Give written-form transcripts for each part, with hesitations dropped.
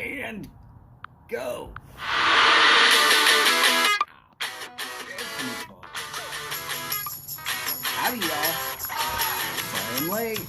and go. Howdy, y'all. Sorry I'm late.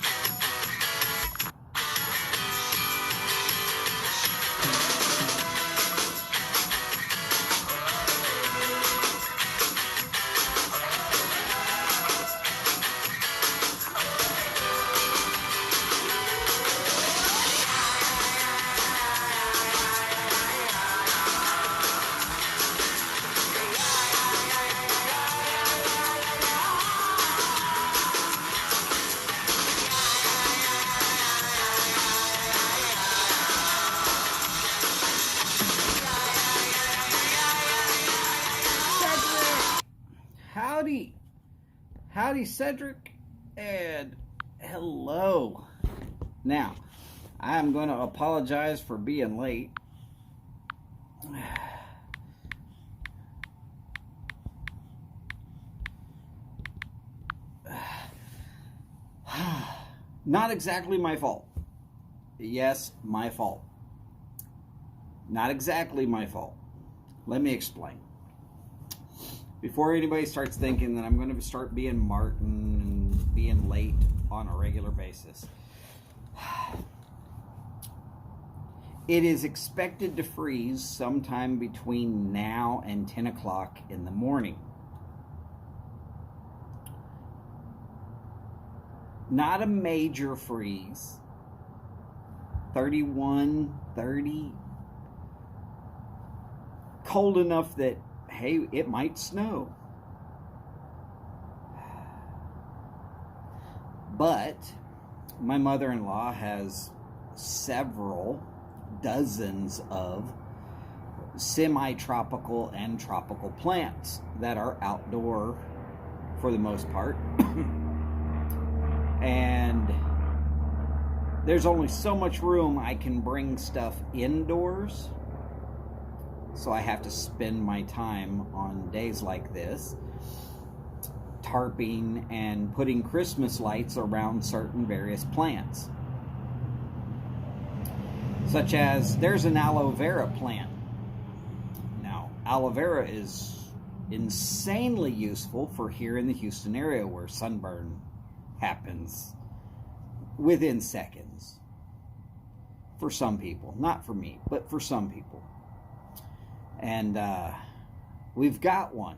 Howdy, Cedric, and hello. Now, I'm going to apologize for being late. Not exactly my fault. Yes, my fault. Not exactly my fault. Let me explain. Before anybody starts thinking that I'm going to start being Martin and being late on a regular basis, it is expected to freeze sometime between now and 10 o'clock in the morning. Not a major freeze. 31, 30. Cold enough that, hey, it might snow. But my mother-in-law has several dozens of semi-tropical and tropical plants that are outdoor for the most part. And there's only so much room I can bring stuff indoors. So I have to spend my time on days like this tarping and putting Christmas lights around certain various plants. Such as, there's an aloe vera plant. Now, aloe vera is insanely useful for here in the Houston area where sunburn happens within seconds. For some people. Not for me, but for some people. And we've got one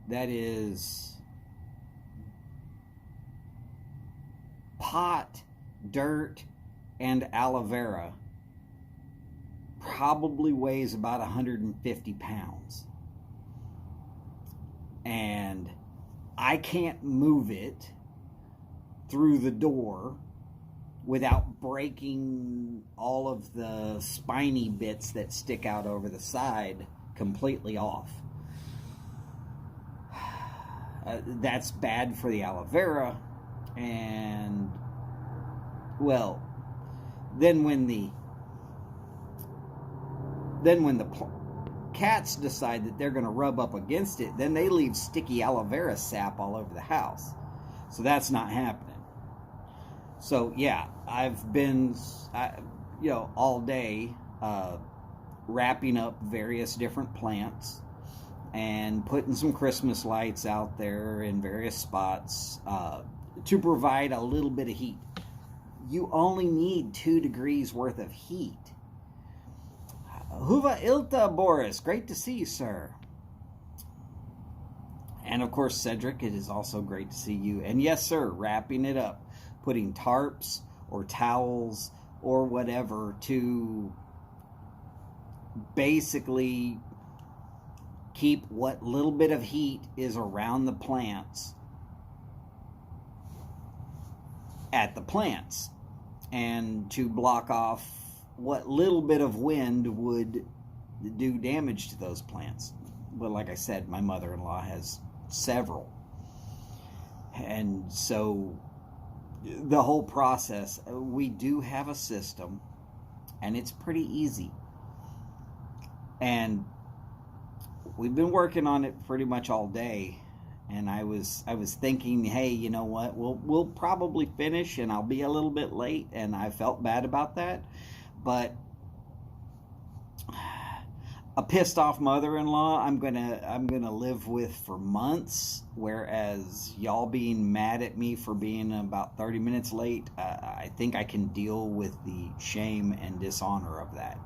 that is pot, dirt, and aloe vera. Probably weighs about 150 pounds. And I can't move it through the door without breaking all of the spiny bits that stick out over the side completely off. That's bad for the aloe vera, and well, then when the cats decide that they're going to rub up against it, then they leave sticky aloe vera sap all over the house. So that's not happening. So yeah, I've been, all day wrapping up various different plants and putting some Christmas lights out there in various spots to provide a little bit of heat. You only need 2 degrees worth of heat. Huva Ilta, Boris. Great to see you, sir. And of course, Cedric, it is also great to see you. And yes, sir, wrapping it up. Putting tarps or towels or whatever to basically keep what little bit of heat is around the plants at the plants, and to block off what little bit of wind would do damage to those plants. But like I said, my mother-in-law has several, and so the whole process, we do have a system, and it's pretty easy. And we've been working on it pretty much all day. And I was thinking, hey, you know what? We'll probably finish, and I'll be a little bit late. And I felt bad about that. But a pissed off mother-in-law I'm gonna live with for months, whereas y'all being mad at me for being about 30 minutes late, I think I can deal with the shame and dishonor of that.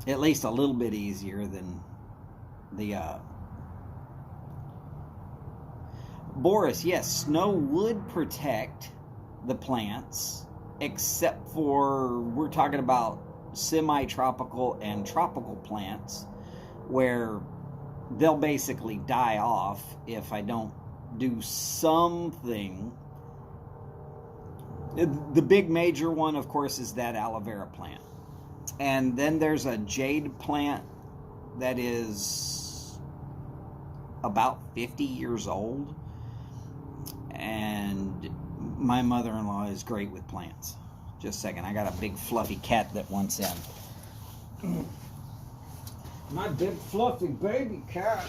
At least a little bit easier than the Boris. Yes, snow would protect the plants, except for we're talking about semi-tropical and tropical plants where they'll basically die off if I don't do something. The big major one, of course, is that aloe vera plant. And then there's a jade plant that is about 50 years old. And my mother-in-law is great with plants. Just a second, I got a big fluffy cat that wants in. My big fluffy baby cat.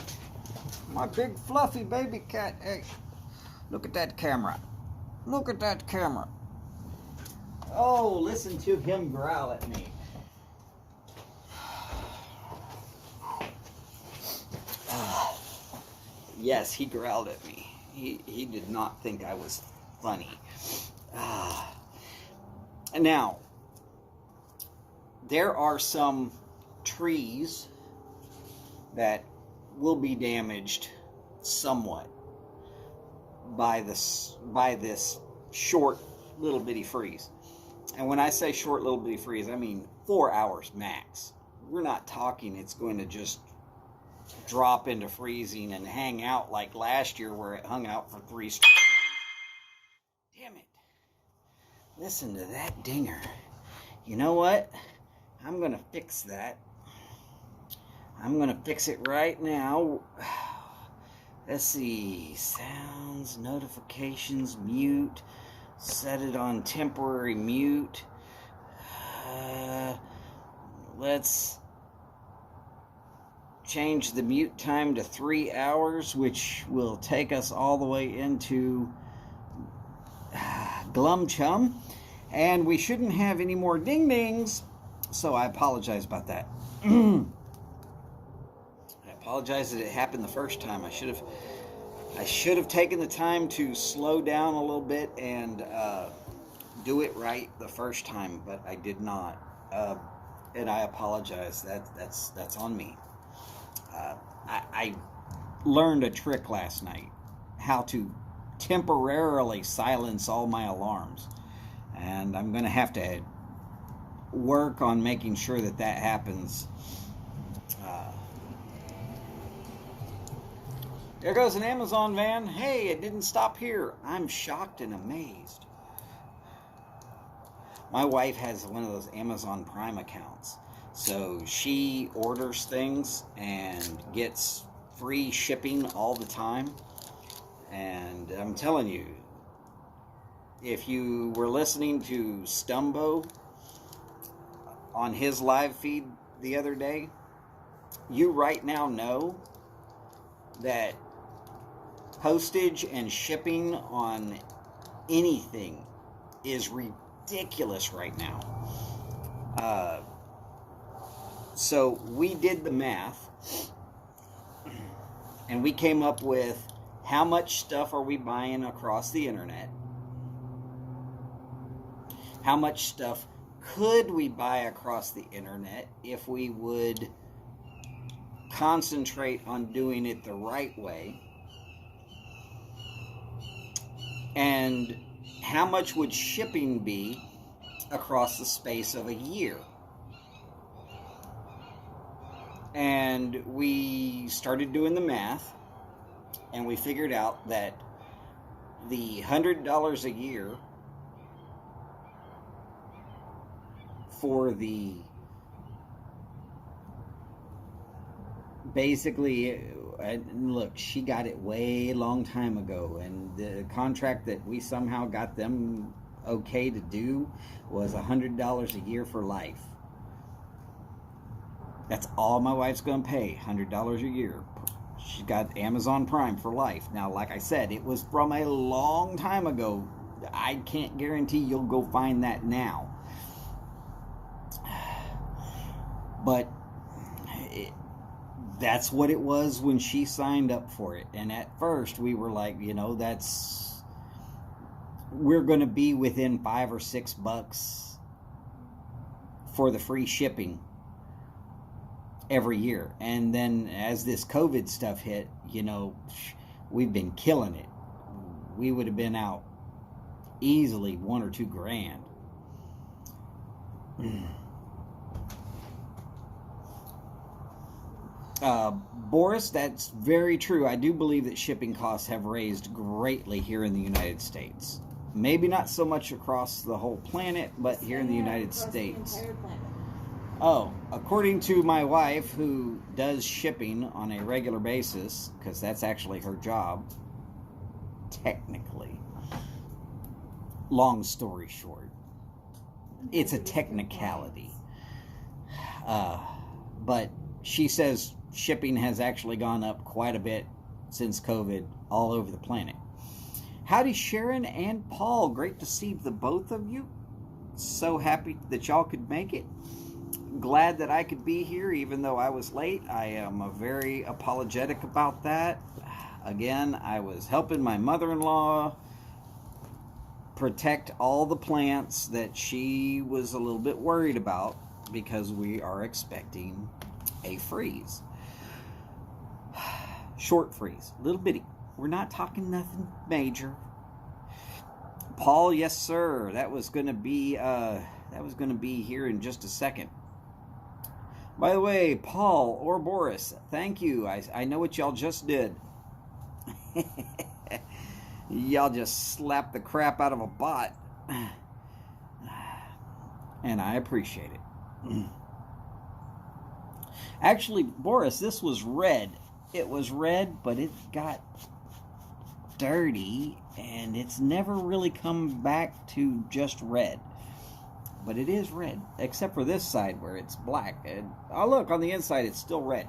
My big fluffy baby cat. Hey, look at that camera. Look at that camera. Oh, listen to him growl at me. Yes, he growled at me. He did not think I was funny. Now, there are some trees that will be damaged somewhat by this short little bitty freeze. And when I say short little bitty freeze, I mean 4 hours max. We're not talking it's going to just drop into freezing and hang out like last year where it hung out for 3 straight days. Damn it. Listen to that dinger. You know what? I'm going to fix that. I'm going to fix it right now. Let's see. Sounds, notifications, mute. Set it on temporary mute. Let's change the mute time to 3 hours, which will take us all the way into Glum Chum. And we shouldn't have any more ding dings, so I apologize about that. I apologize that it happened the first time. I should have taken the time to slow down a little bit and do it right the first time, but I did not, and I apologize. That's on me. I learned a trick last night, how to temporarily silence all my alarms, and I'm going to have to work on making sure that happens. There goes an Amazon van. Hey, it didn't stop here. I'm shocked and amazed. My wife has one of those Amazon Prime accounts. So she orders things and gets free shipping all the time. And I'm telling you, if you were listening to Stumbo on his live feed the other day, you right now know that postage and shipping on anything is ridiculous right now. So we did the math, and we came up with how much stuff are we buying across the internet? How much stuff could we buy across the internet if we would concentrate on doing it the right way? And how much would shipping be across the space of a year? And we started doing the math, and we figured out that the $100 a year for the basically, look, she got it way long time ago, and the contract that we somehow got them okay to do was $100 a year for life. That's all my wife's going to pay, $100 a year. She's got Amazon Prime for life. Now, like I said, it was from a long time ago. I can't guarantee you'll go find that now. But that's what it was when she signed up for it. And at first we were like, we're going to be within $5 or $6 for the free shipping every year. And then as this COVID stuff hit, we've been killing it. We would have been out easily $1 or $2 grand. Boris, that's very true. I do believe that shipping costs have raised greatly here in the United States. Maybe not so much across the whole planet, but here in the United States. Oh, according to my wife, who does shipping on a regular basis, because that's actually her job, technically. Long story short, it's a technicality. But she says shipping has actually gone up quite a bit since COVID all over the planet. Howdy, Sharon and Paul. Great to see the both of you. So happy that y'all could make it. Glad that I could be here even though I was late. I am very apologetic about that. Again, I was helping my mother-in-law protect all the plants that she was a little bit worried about because we are expecting a freeze. Short freeze, little bitty. We're not talking nothing major. Paul, yes sir. That was going to be here in just a second. By the way, Paul or Boris, thank you. I know what y'all just did. Y'all just slapped the crap out of a bot. And I appreciate it. Actually, Boris, this was red. It was red, but it got dirty, and it's never really come back to just red. But it is red, except for this side where it's black. And, oh, look, on the inside, it's still red.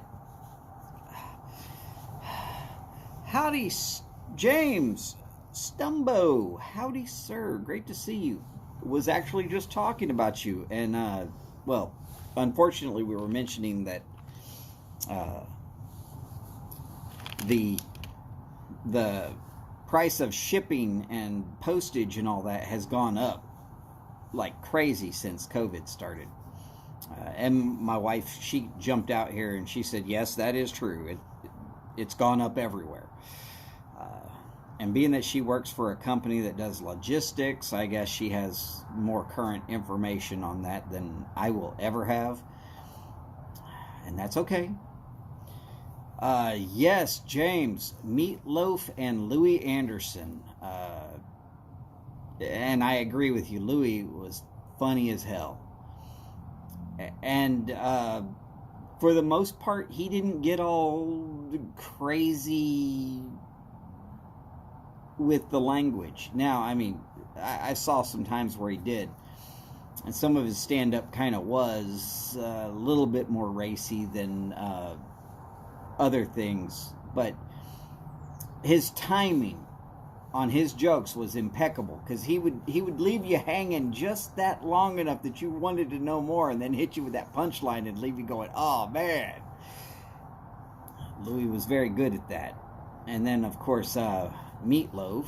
Howdy, James Stumbo. Howdy, sir. Great to see you. Was actually just talking about you. And, well, unfortunately, we were mentioning that the price of shipping and postage and all that has gone up like crazy since COVID started. And my wife, she jumped out here and she said, yes, that is true. It's gone up everywhere. And being that she works for a company that does logistics, I guess she has more current information on that than I will ever have. And that's okay. Yes, James, Meatloaf and Louis Anderson. And I agree with you. Louis was funny as hell. And for the most part, he didn't get all crazy with the language. Now, I mean, I saw some times where he did. And some of his stand-up kind of was a little bit more racy than other things. But his timing on his jokes was impeccable, because he would leave you hanging just that long enough that you wanted to know more, and then hit you with that punchline and leave you going, oh man. Louis was very good at that. And then of course Meatloaf,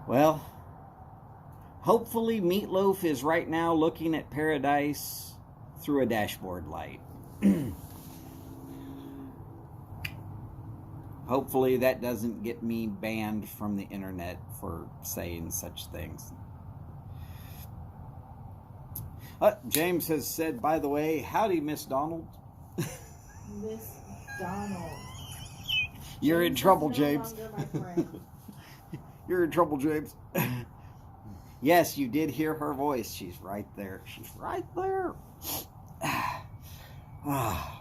well, hopefully Meatloaf is right now looking at paradise through a dashboard light. Hopefully that doesn't get me banned from the internet for saying such things. James has said, by the way, howdy, Miss Donald. Miss Donald. You're in trouble, James. You're in trouble, James. Yes, you did hear her voice. She's right there. She's right there.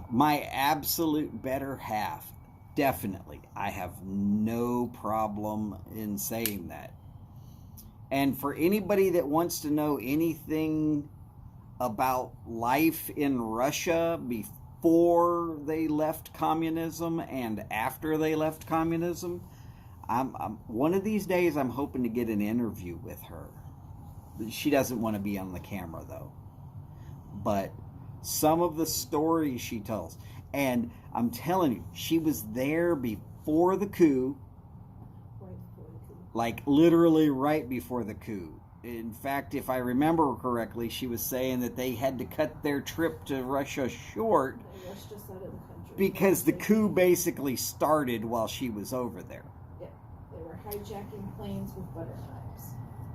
My absolute better half. Definitely. I have no problem in saying that. And for anybody that wants to know anything about life in Russia before they left communism and after they left communism, I'm one of these days I'm hoping to get an interview with her. She doesn't want to be on the camera though. but some of the stories she tells, and I'm telling you, she was there before the coup, Right before the coup. like literally right before the coup. In fact, if I remember correctly, she was saying that they had to cut their trip to Russia short They rushed us out of the country. because the coup basically started while she was over there. Yeah, they were hijacking planes with butter knives.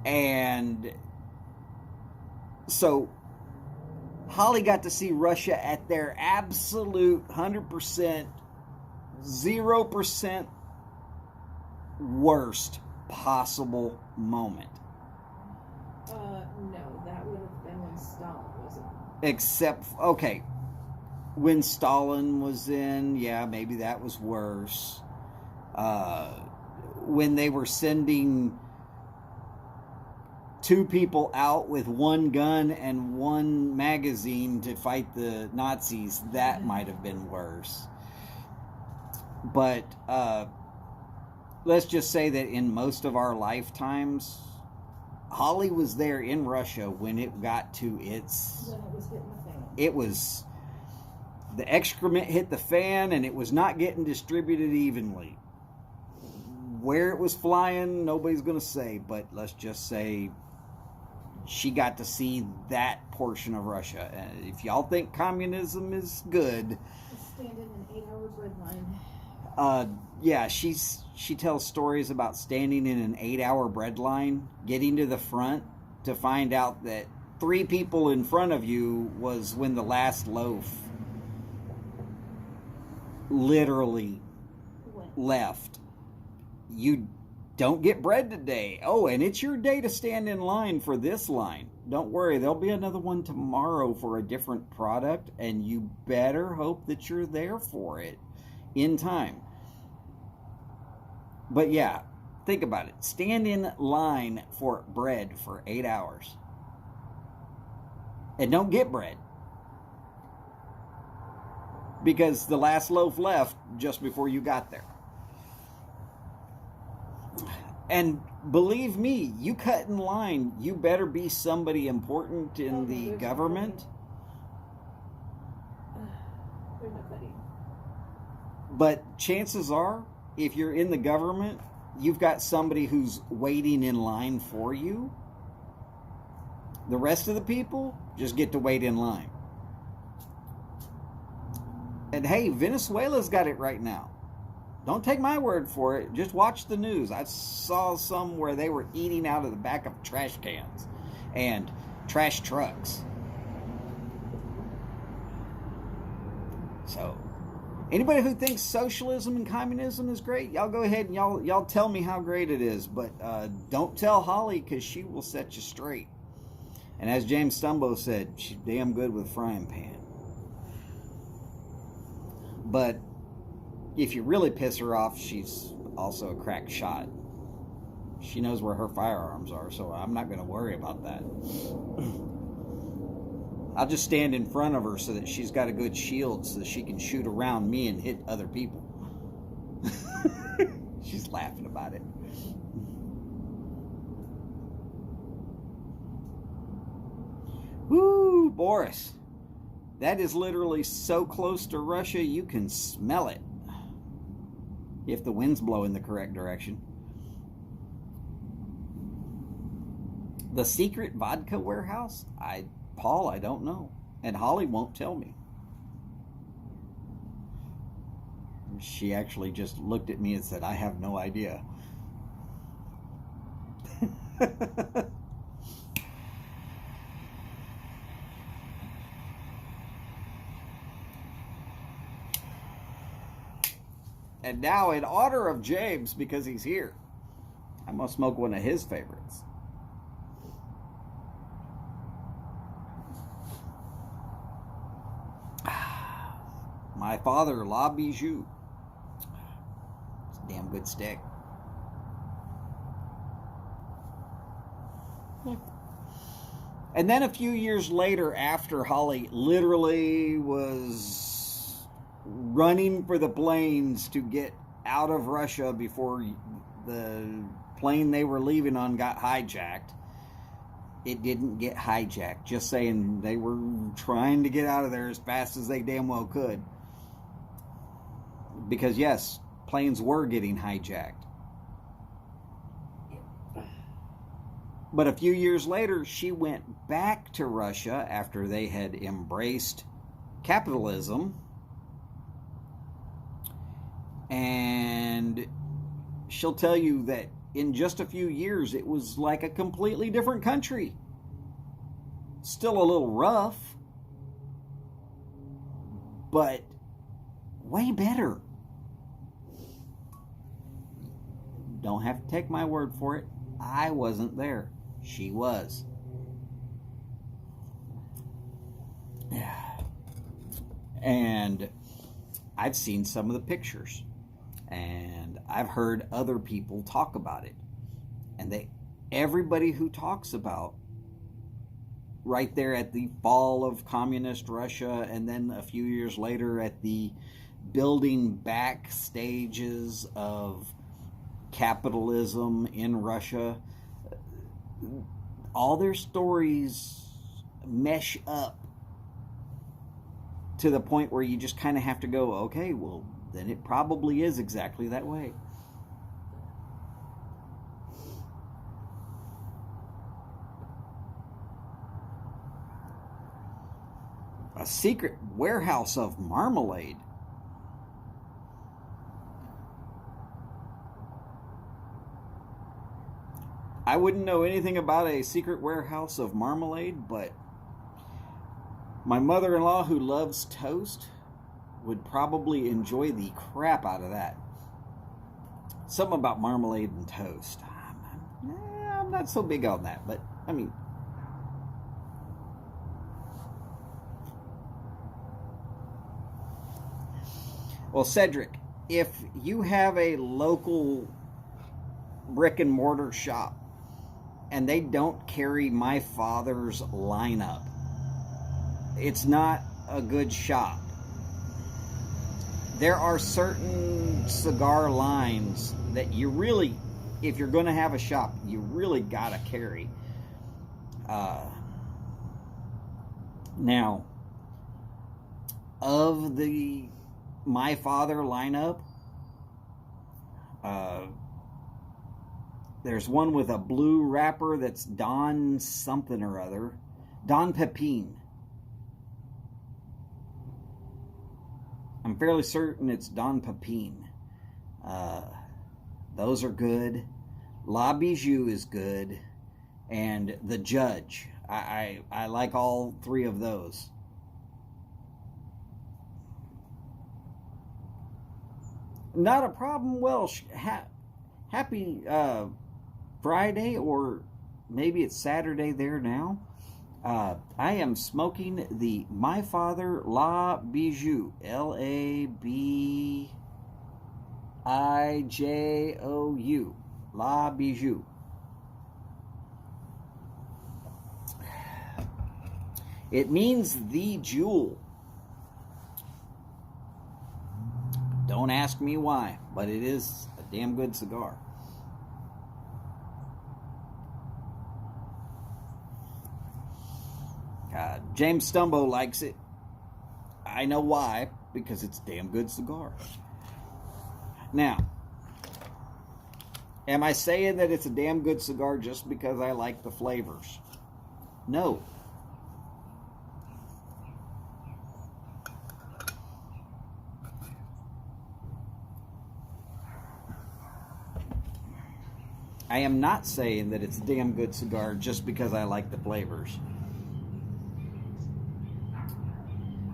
And so Holly got to see Russia at their absolute 100%, 0% worst possible moment. No, that would have been when Stalin was in. Except, okay, when Stalin was in, yeah, maybe that was worse. When they were sending 2 people out with 1 gun and 1 magazine to fight the Nazis, that might have been worse. But let's just say that in most of our lifetimes, Holly was there in Russia when it got to its... When it was hitting the fan. It was... The excrement hit the fan and it was not getting distributed evenly. Where it was flying, nobody's going to say, but let's just say she got to see that portion of Russia. And if y'all think communism is good... Stand in an 8-hour bread line. Yeah, she tells stories about standing in an 8-hour bread line, getting to the front to find out that 3 people in front of you was when the last loaf literally left. You don't get bread today. Oh, and it's your day to stand in line for this line. Don't worry, there'll be another one tomorrow for a different product, and you better hope that you're there for it in time. But yeah, think about it. Stand in line for bread for 8 hours. And don't get bread. Because the last loaf left just before you got there. And believe me, you cut in line, you better be somebody important in the government. There's nobody. But chances are, if you're in the government, you've got somebody who's waiting in line for you. The rest of the people just get to wait in line. And hey, Venezuela's got it right now. Don't take my word for it. Just watch the news. I saw some where they were eating out of the back of trash cans and trash trucks. So, anybody who thinks socialism and communism is great, y'all go ahead and y'all tell me how great it is. But don't tell Holly, because she will set you straight. And as James Stumbo said, she's damn good with a frying pan. But if you really piss her off, she's also a crack shot. She knows where her firearms are, so I'm not going to worry about that. I'll just stand in front of her so that she's got a good shield so that she can shoot around me and hit other people. She's laughing about it. Woo, Boris. That is literally so close to Russia, you can smell it. If the winds blow in the correct direction. The secret vodka warehouse? Paul, I don't know. And Holly won't tell me. She actually just looked at me and said, I have no idea. And now, in honor of James, because he's here, I'm going to smoke one of his favorites. My father, La Bijou. It's a damn good stick. And then a few years later, after Holly literally was running for the planes to get out of Russia before the plane they were leaving on got hijacked, it didn't get hijacked. Just saying, they were trying to get out of there as fast as they damn well could. Because yes, planes were getting hijacked. But a few years later, she went back to Russia after they had embraced capitalism. And she'll tell you that in just a few years, it was like a completely different country. Still a little rough, but way better. Don't have to take my word for it. I wasn't there. She was. And I've seen some of the pictures. And I've heard other people talk about it. And everybody who talks about right there at the fall of communist Russia, and then a few years later at the building back stages of capitalism in Russia, all their stories mesh up to the point where you just kind of have to go, okay, well, then it probably is exactly that way. A secret warehouse of marmalade. I wouldn't know anything about a secret warehouse of marmalade, but my mother-in-law, who loves toast, would probably enjoy the crap out of that. Something about marmalade and toast. I'm not so big on that, but I mean, well, Cedric, if you have a local brick and mortar shop and they don't carry my father's lineup, it's not a good shop. There are certain cigar lines that you really, if you're going to have a shop, you really got to carry. Now, of the My Father lineup, there's one with a blue wrapper that's Don something or other. Don Pepin. I'm fairly certain it's Don Pepin. Those are good. La Bijou is good. And The Judge. I like all three of those. Not a problem. Well, happy Friday, or maybe it's Saturday there now. I am smoking the My Father La Bijou, Labijou, La Bijou. It means the jewel. Don't ask me why, but it is a damn good cigar. James Stumbo likes it. I know why, because it's a damn good cigar. Now, am I saying that it's a damn good cigar just because I like the flavors? No. I am not saying that it's a damn good cigar just because I like the flavors.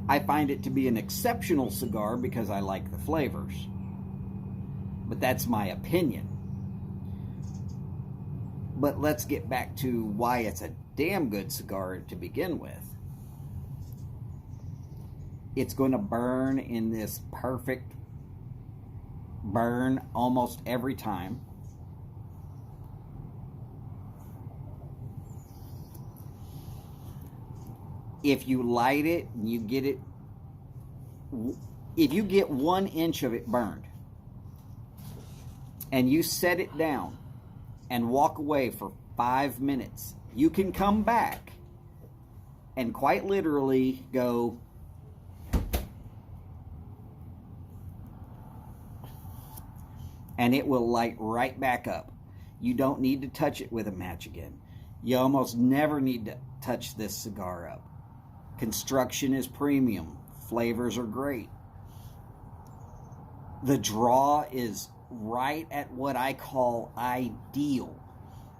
I find it to be an exceptional cigar because I like the flavors. But that's my opinion. But let's get back to why it's a damn good cigar to begin with. It's going to burn in this perfect burn almost every time. If you light it and you get it, if you get 1 inch of it burned and you set it down and walk away for 5 minutes, You can come back and quite literally go, and it will light right back up. You don't need to touch it with a match again. You almost never need to touch this cigar up. Construction is premium. Flavors are great. The draw is right at what I call ideal,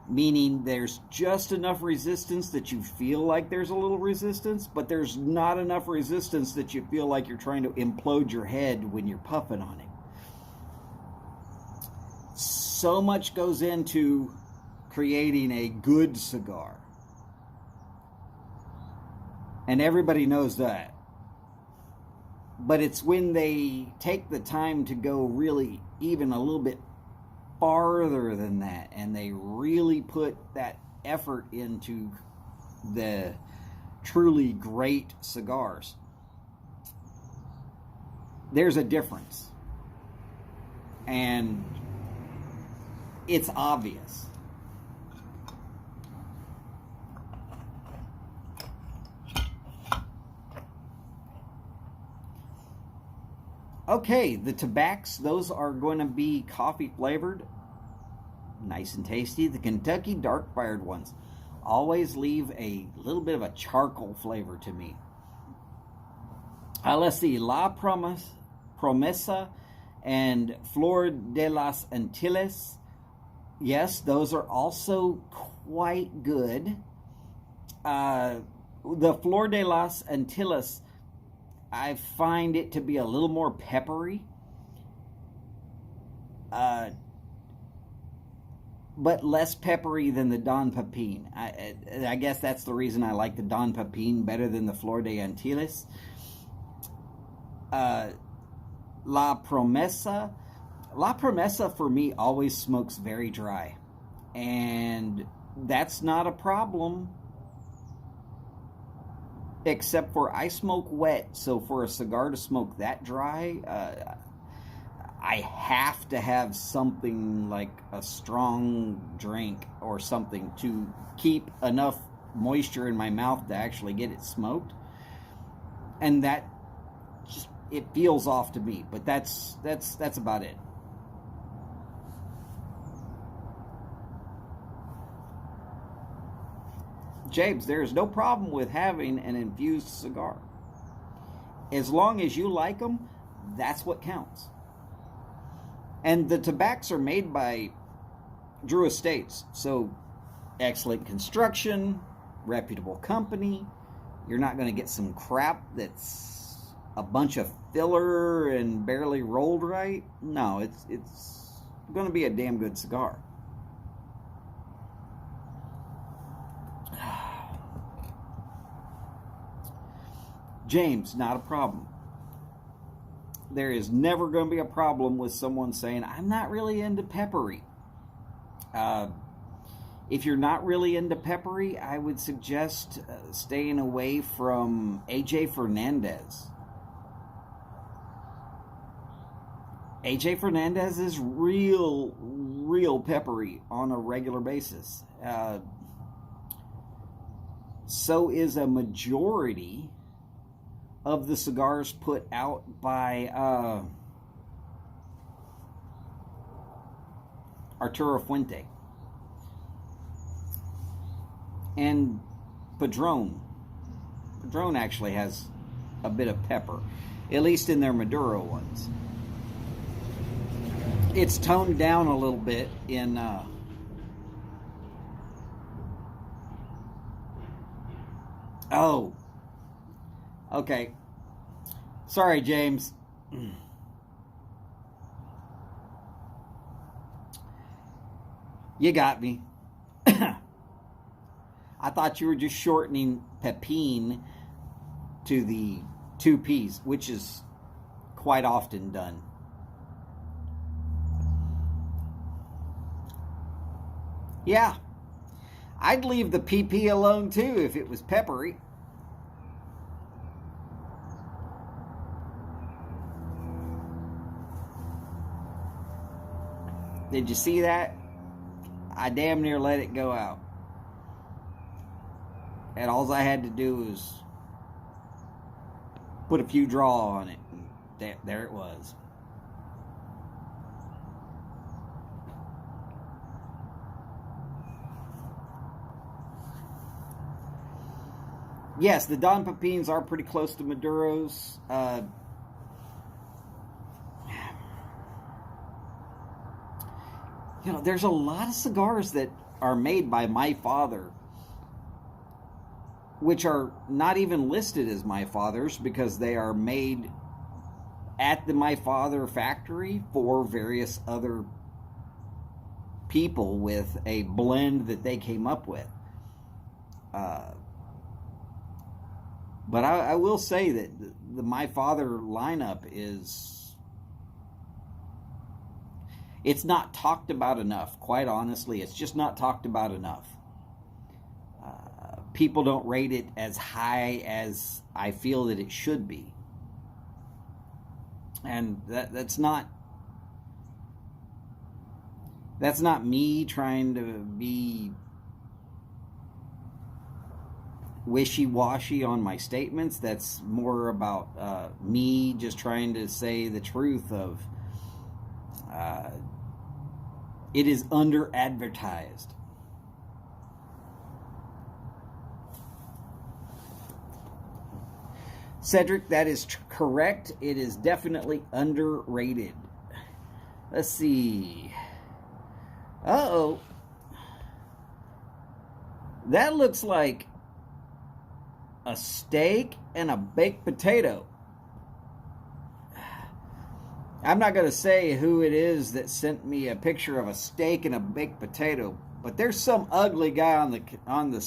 meaning there's just enough resistance that you feel like there's a little resistance, but there's not enough resistance that you feel like you're trying to implode your head when you're puffing on it. So much goes into creating a good cigar, and everybody knows that. But it's when they take the time to go really even a little bit farther than that, and they really put that effort into the truly great cigars. There's a difference, and it's obvious. Okay, the tobaccos, those are going to be coffee flavored. Nice and tasty. The Kentucky dark fired ones always leave a little bit of a charcoal flavor to me. Let's see, La Promesa and Flor de las Antilles. Yes, those are also quite good. The Flor de las Antilles, I find it to be a little more peppery. But less peppery than the Don Pepin. I guess that's the reason I like the Don Pepin better than the Flor de Antilles. La Promesa for me always smokes very dry, and that's not a problem, except for I smoke wet, so for a cigar to smoke that dry, I have to have something like a strong drink or something to keep enough moisture in my mouth to actually get it smoked, and that just, it feels off to me. But that's about it. James, there is no problem with having an infused cigar. As long as you like them, that's what counts. And the tobaccos are made by Drew Estates, so excellent construction, reputable company. You're not going to get some crap that's a bunch of filler and barely rolled right. No, it's going to be a damn good cigar. James, not a problem. There is never going to be a problem with someone saying, I'm not really into peppery. If you're not really into peppery, I would suggest staying away from AJ Fernandez. AJ Fernandez is real peppery on a regular basis. So is a majority of the cigars put out by Arturo Fuente and Padron. Padron actually has a bit of pepper, at least in their Maduro ones. It's toned down a little bit in oh, okay. Sorry, James. You got me. I thought you were just shortening Pepin to the 2 Ps, which is quite often done. Yeah, I'd leave the PP alone too if it was peppery. Did you see that? I damn near let it go out. And all I had to do was put a few draw on it, and there it was. Yes, the Don Pepins are pretty close to Maduros. There's a lot of cigars that are made by my father, which are not even listed as my father's because they are made at the my father factory for various other people with a blend that they came up with. But I will say that the my father lineup it's not talked about enough. Quite honestly, it's just not talked about enough. People don't rate it as high as I feel that it should be. And that's not me trying to be wishy-washy on my statements. That's more about me just trying to say the truth of it is under-advertised. Cedric, that is correct. It is definitely underrated. Let's see. Uh-oh. That looks like a steak and a baked potato. I'm not going to say who it is that sent me a picture of a steak and a baked potato, but there's some ugly guy on the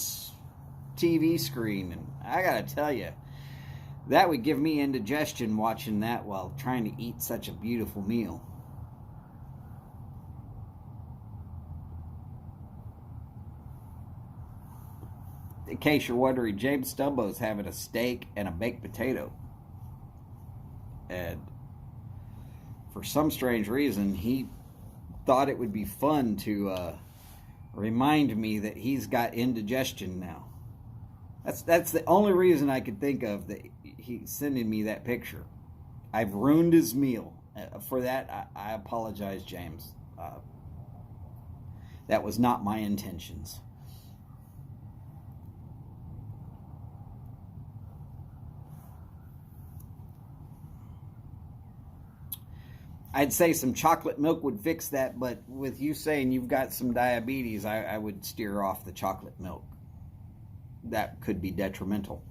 TV screen, and I got to tell you, that would give me indigestion watching that while trying to eat such a beautiful meal. In case you're wondering, James Stumbo's having a steak and a baked potato. And for some strange reason, he thought it would be fun to remind me that he's got indigestion now. That's the only reason I could think of that he's sending me that picture. I've ruined his meal. For that, I apologize, James. That was not my intentions. I'd say some chocolate milk would fix that, but with you saying you've got some diabetes, I would steer off the chocolate milk. That could be detrimental.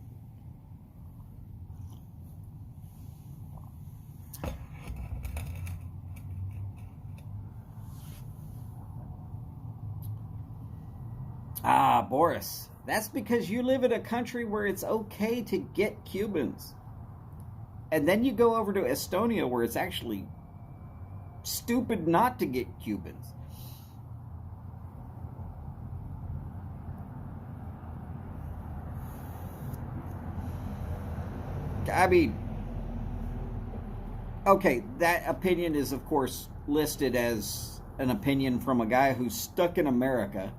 Ah, Boris, that's because you live in a country where it's okay to get Cubans. And then you go over to Estonia where it's actually stupid not to get Cubans. I mean, okay, that opinion is, of course, listed as an opinion from a guy who's stuck in America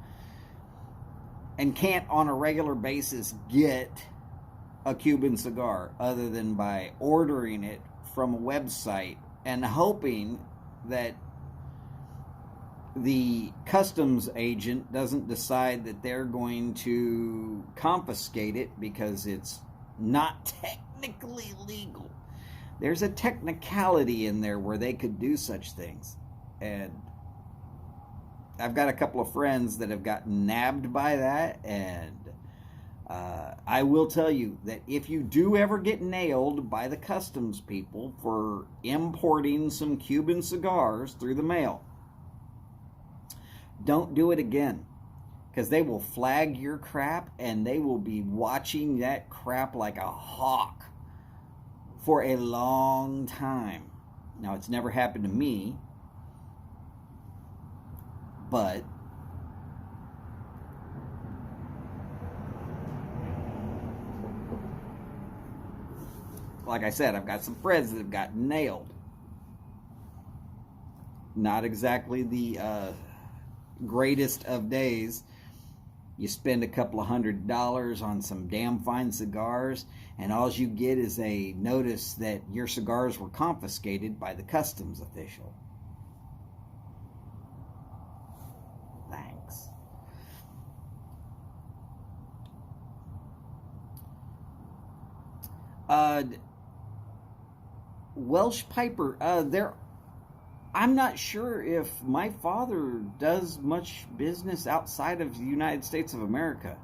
and can't on a regular basis get a Cuban cigar other than by ordering it from a website and hoping that the customs agent doesn't decide that they're going to confiscate it because it's not technically legal. There's a technicality in there where they could do such things. And I've got a couple of friends that have gotten nabbed by that, and I will tell you that if you do ever get nailed by the customs people for importing some Cuban cigars through the mail, don't do it again, because they will flag your crap and they will be watching that crap like a hawk for a long time. Now, it's never happened to me, but like I said, I've got some friends that have gotten nailed. Not exactly the greatest of days You spend a couple of $100 on some damn fine cigars, and all you get is a notice that your cigars were confiscated by the customs official. Thanks. Welsh Piper, I'm not sure if my father does much business outside of the United States of America.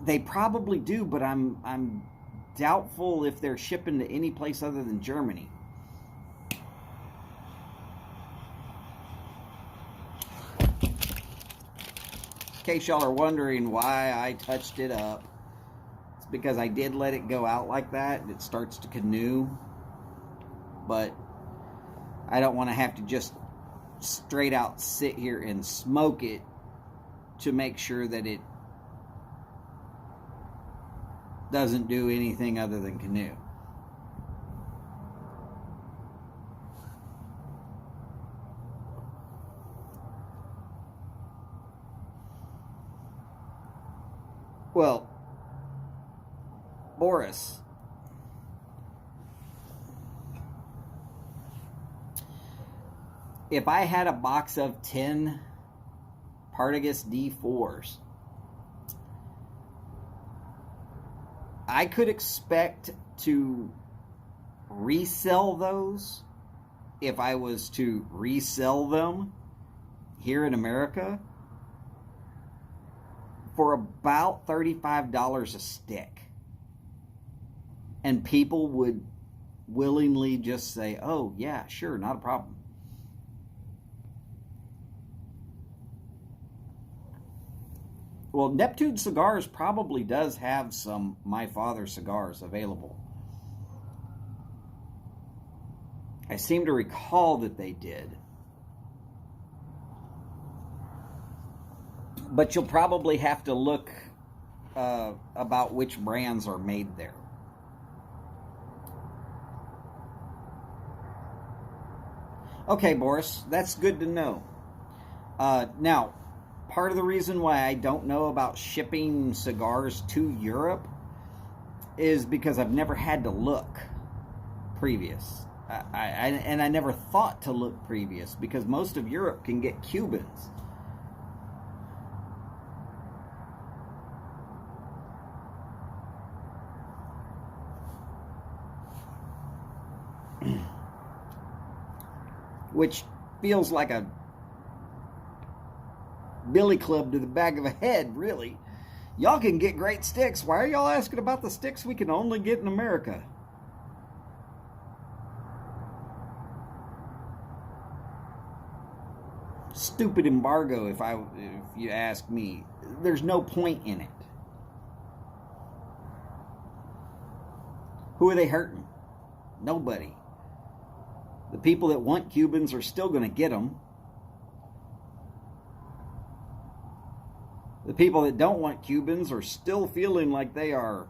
They probably do, but I'm doubtful if they're shipping to any place other than Germany. In case y'all are wondering why I touched it up, it's because I did let it go out like that and it starts to canoe, but I don't want to have to just straight out sit here and smoke it to make sure that it doesn't do anything other than canoe. Well, Boris, if I had a box of 10 Partagas D4s, I could expect to resell those if I was to resell them here in America for about $35 a stick. And people would willingly just say, oh, yeah, sure, not a problem. Well, Neptune Cigars probably does have some My Father cigars available. I seem to recall that they did. But you'll probably have to look about which brands are made there. Okay, Boris, that's good to know. Now, part of the reason why I don't know about shipping cigars to Europe is because I've never had to look previous. And I never thought to look previous because most of Europe can get Cubans. Which feels like a billy club to the back of a head, really. Y'all can get great sticks. Why are y'all asking about the sticks we can only get in America? Stupid embargo, if you ask me. There's no point in it. Who are they hurting? Nobody. The people that want Cubans are still going to get them. The people that don't want Cubans are still feeling like they are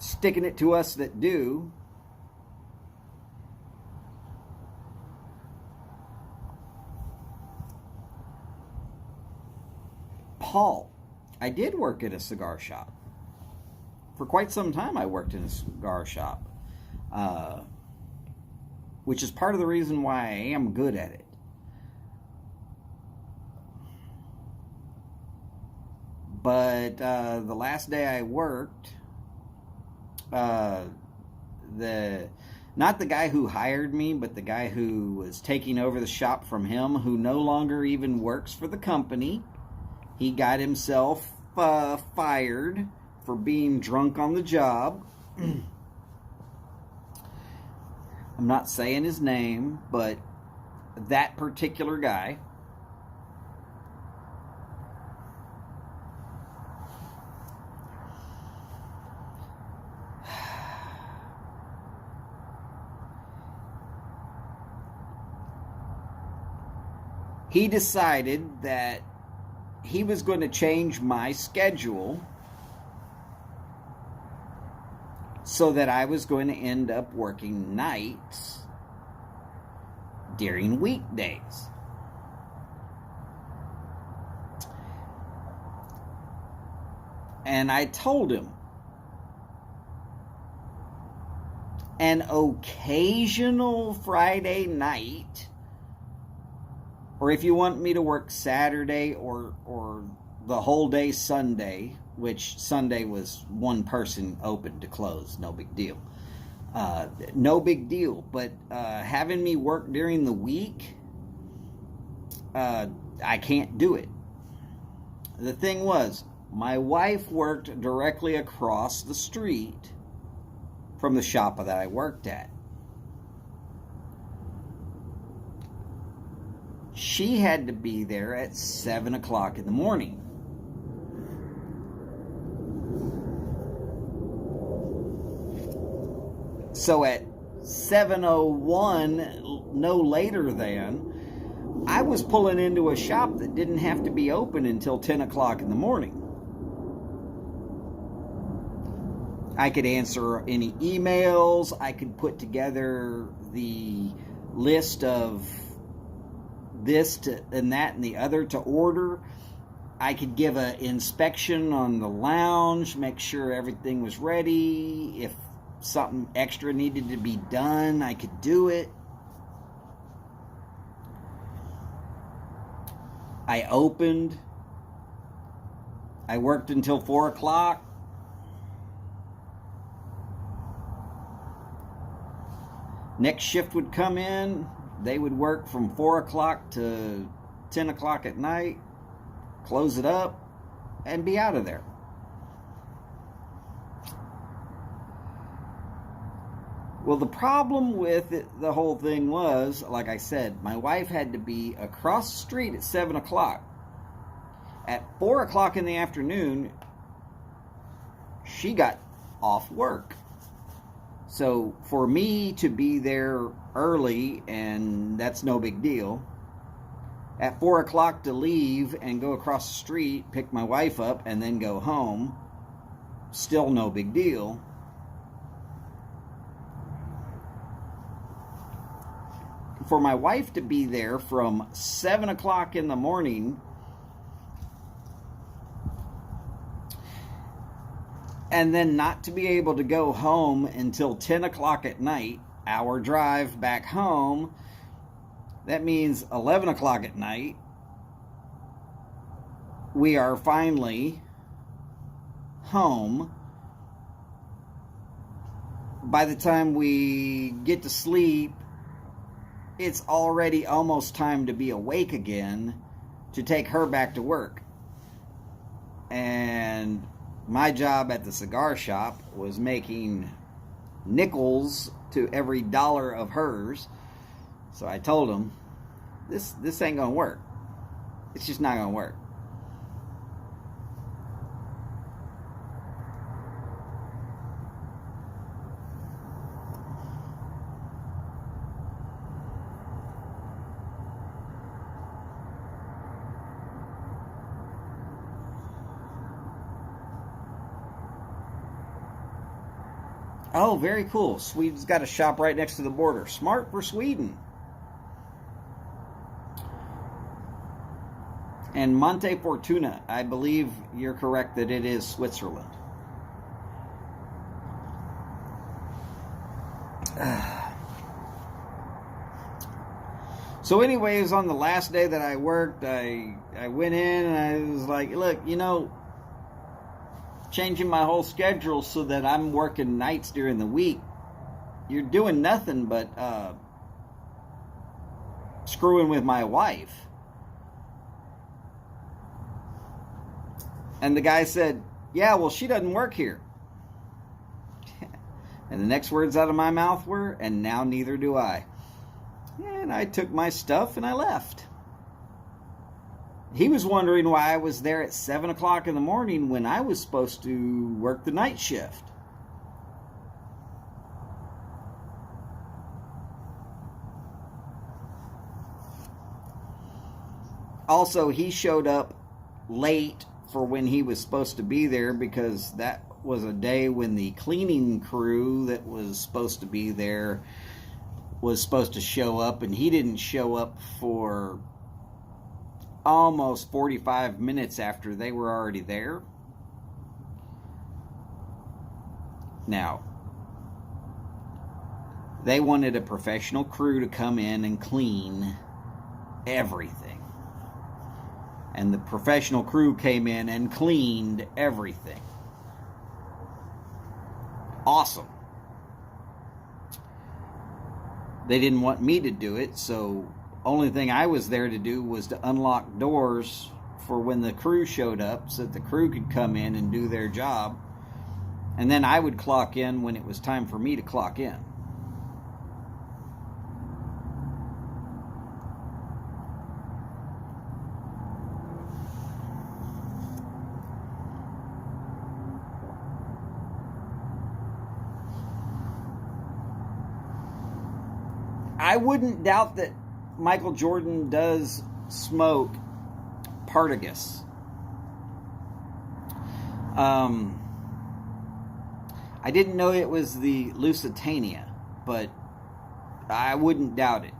sticking it to us that do. Paul, I did work at a cigar shop. For quite some time I worked in a cigar shop. Which is part of the reason why I am good at it. But the last day I worked, not the guy who hired me, but the guy who was taking over the shop from him, who no longer even works for the company, he got himself fired for being drunk on the job. I'm not saying his name, but that particular guy. He decided that he was going to change my schedule so that I was going to end up working nights during weekdays. And I told him, an occasional Friday night, or if you want me to work Saturday or the whole day Sunday, which Sunday was one person open to close, no big deal. No big deal, but having me work during the week, I can't do it. The thing was, my wife worked directly across the street from the shop that I worked at. She had to be there at 7 o'clock in the morning. So at 7:01, no later than, I was pulling into a shop that didn't have to be open until 10 o'clock in the morning. I could answer any emails. I could put together the list of this and that and the other to order. I could give an inspection on the lounge, make sure everything was ready. If something extra needed to be done, I could do it. I opened. I worked until 4 o'clock. Next shift would come in. They would work from 4 o'clock to 10 o'clock at night, close it up, and be out of there. Well, the problem with it, the whole thing was, like I said, my wife had to be across the street at 7 o'clock. At 4 o'clock in the afternoon, she got off work. So for me to be there early, and that's no big deal, at 4 o'clock to leave and go across the street, pick my wife up, and then go home, still no big deal. For my wife to be there from 7 o'clock in the morning and then not to be able to go home until 10 o'clock at night, hour drive back home, that means 11 o'clock at night, we are finally home. By the time we get to sleep, it's already almost time to be awake again to take her back to work. And my job at the cigar shop was making nickels to every dollar of hers. So I told him, this ain't gonna work. It's just not gonna work. Oh, very cool. Sweden's got a shop right next to the border. Smart for Sweden. And Monte Fortuna, I believe you're correct that it is Switzerland. So anyways, on the last day that I worked, I went in and I was like, look, changing my whole schedule so that I'm working nights during the week. You're doing nothing but screwing with my wife. And the guy said, yeah, well, she doesn't work here. And the next words out of my mouth were, and now neither do I. And I took my stuff and I left. He was wondering why I was there at 7 o'clock in the morning when I was supposed to work the night shift. Also, he showed up late for when he was supposed to be there because that was a day when the cleaning crew that was supposed to be there was supposed to show up, and he didn't show up for almost 45 minutes after they were already there. Now, they wanted a professional crew to come in and clean everything. And the professional crew came in and cleaned everything. Awesome. They didn't want me to do it, so only thing I was there to do was to unlock doors for when the crew showed up so that the crew could come in and do their job. And then I would clock in when it was time for me to clock in. I wouldn't doubt that Michael Jordan does smoke Partagas. I didn't know it was the Lusitania, but I wouldn't doubt it.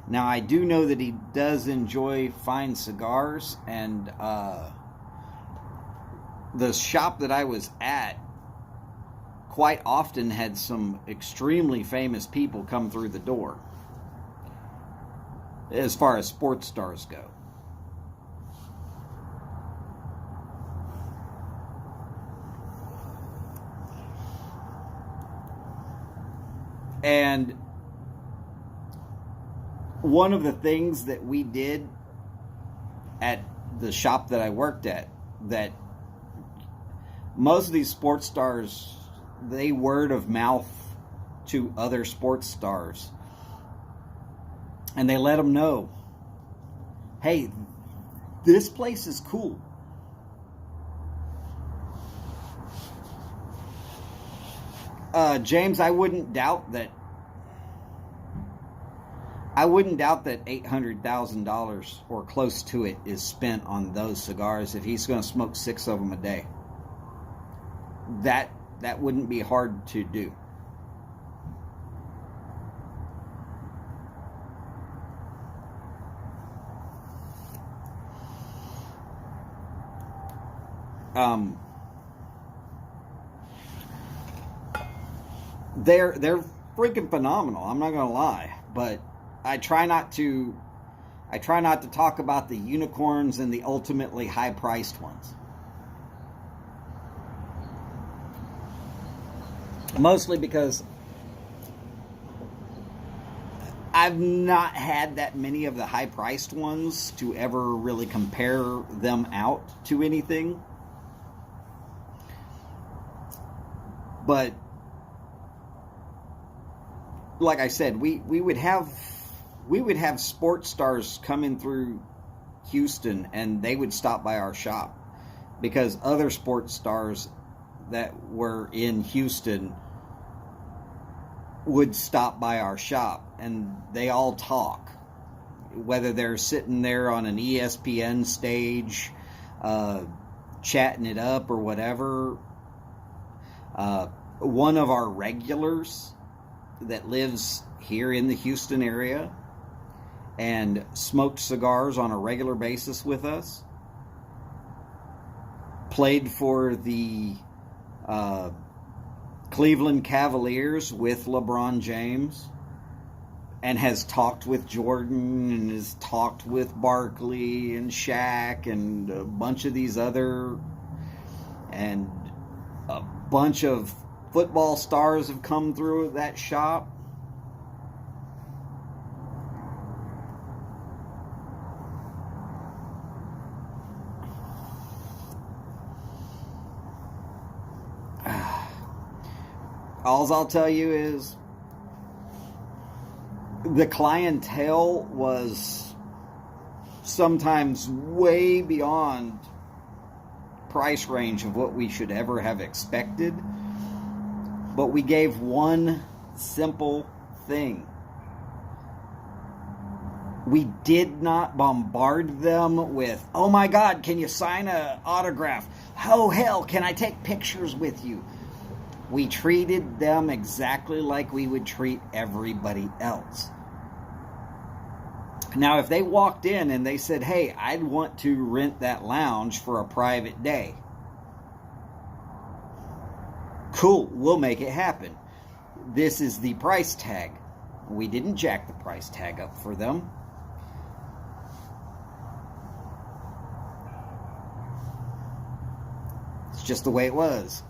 Now, I do know that he does enjoy fine cigars, and the shop that I was at quite often had some extremely famous people come through the door, as far as sports stars go. And one of the things that we did at the shop that I worked at, that most of these sports stars, they word of mouth to other sports stars. And they let them know, hey, this place is cool. James, I wouldn't doubt that $800,000 or close to it is spent on those cigars if he's going to smoke 6 of them a day. That wouldn't be hard to do. They're freaking phenomenal. I'm not gonna lie, but I try not to talk about the unicorns and the ultimately high-priced ones. Mostly because I've not had that many of the high-priced ones to ever really compare them out to anything. But like I said, we would have sports stars coming through Houston, and they would stop by our shop because other sports stars that were in Houston would stop by our shop, and they all talk, whether they're sitting there on an ESPN stage chatting it up or whatever. One of our regulars that lives here in the Houston area and smoked cigars on a regular basis with us, played for the Cleveland Cavaliers with LeBron James, and has talked with Jordan and has talked with Barkley and Shaq and a bunch of these other, and a bunch of football stars have come through that shop. All I'll tell you is the clientele was sometimes way beyond price range of what we should ever have expected. But we gave one simple thing. We did not bombard them with, oh my God, can you sign an autograph? Oh hell, can I take pictures with you? We treated them exactly like we would treat everybody else. Now, if they walked in and they said, hey, I'd want to rent that lounge for a private day, Cool, we'll make it happen. This is the price tag. We didn't jack the price tag up for them. It's just the way it was.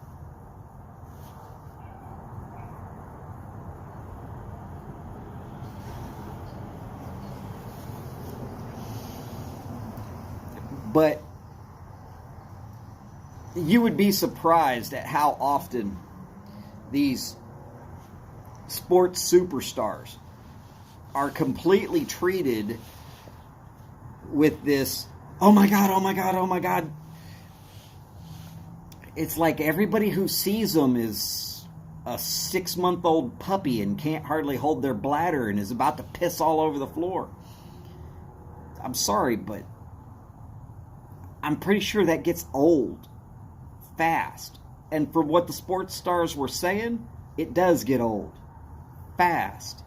But you would be surprised at how often these sports superstars are completely treated with this, oh my God, oh my God, oh my God. It's like everybody who sees them is a 6-month-old puppy and can't hardly hold their bladder and is about to piss all over the floor. I'm sorry, but I'm pretty sure that gets old fast. And from what the sports stars were saying, it does get old fast.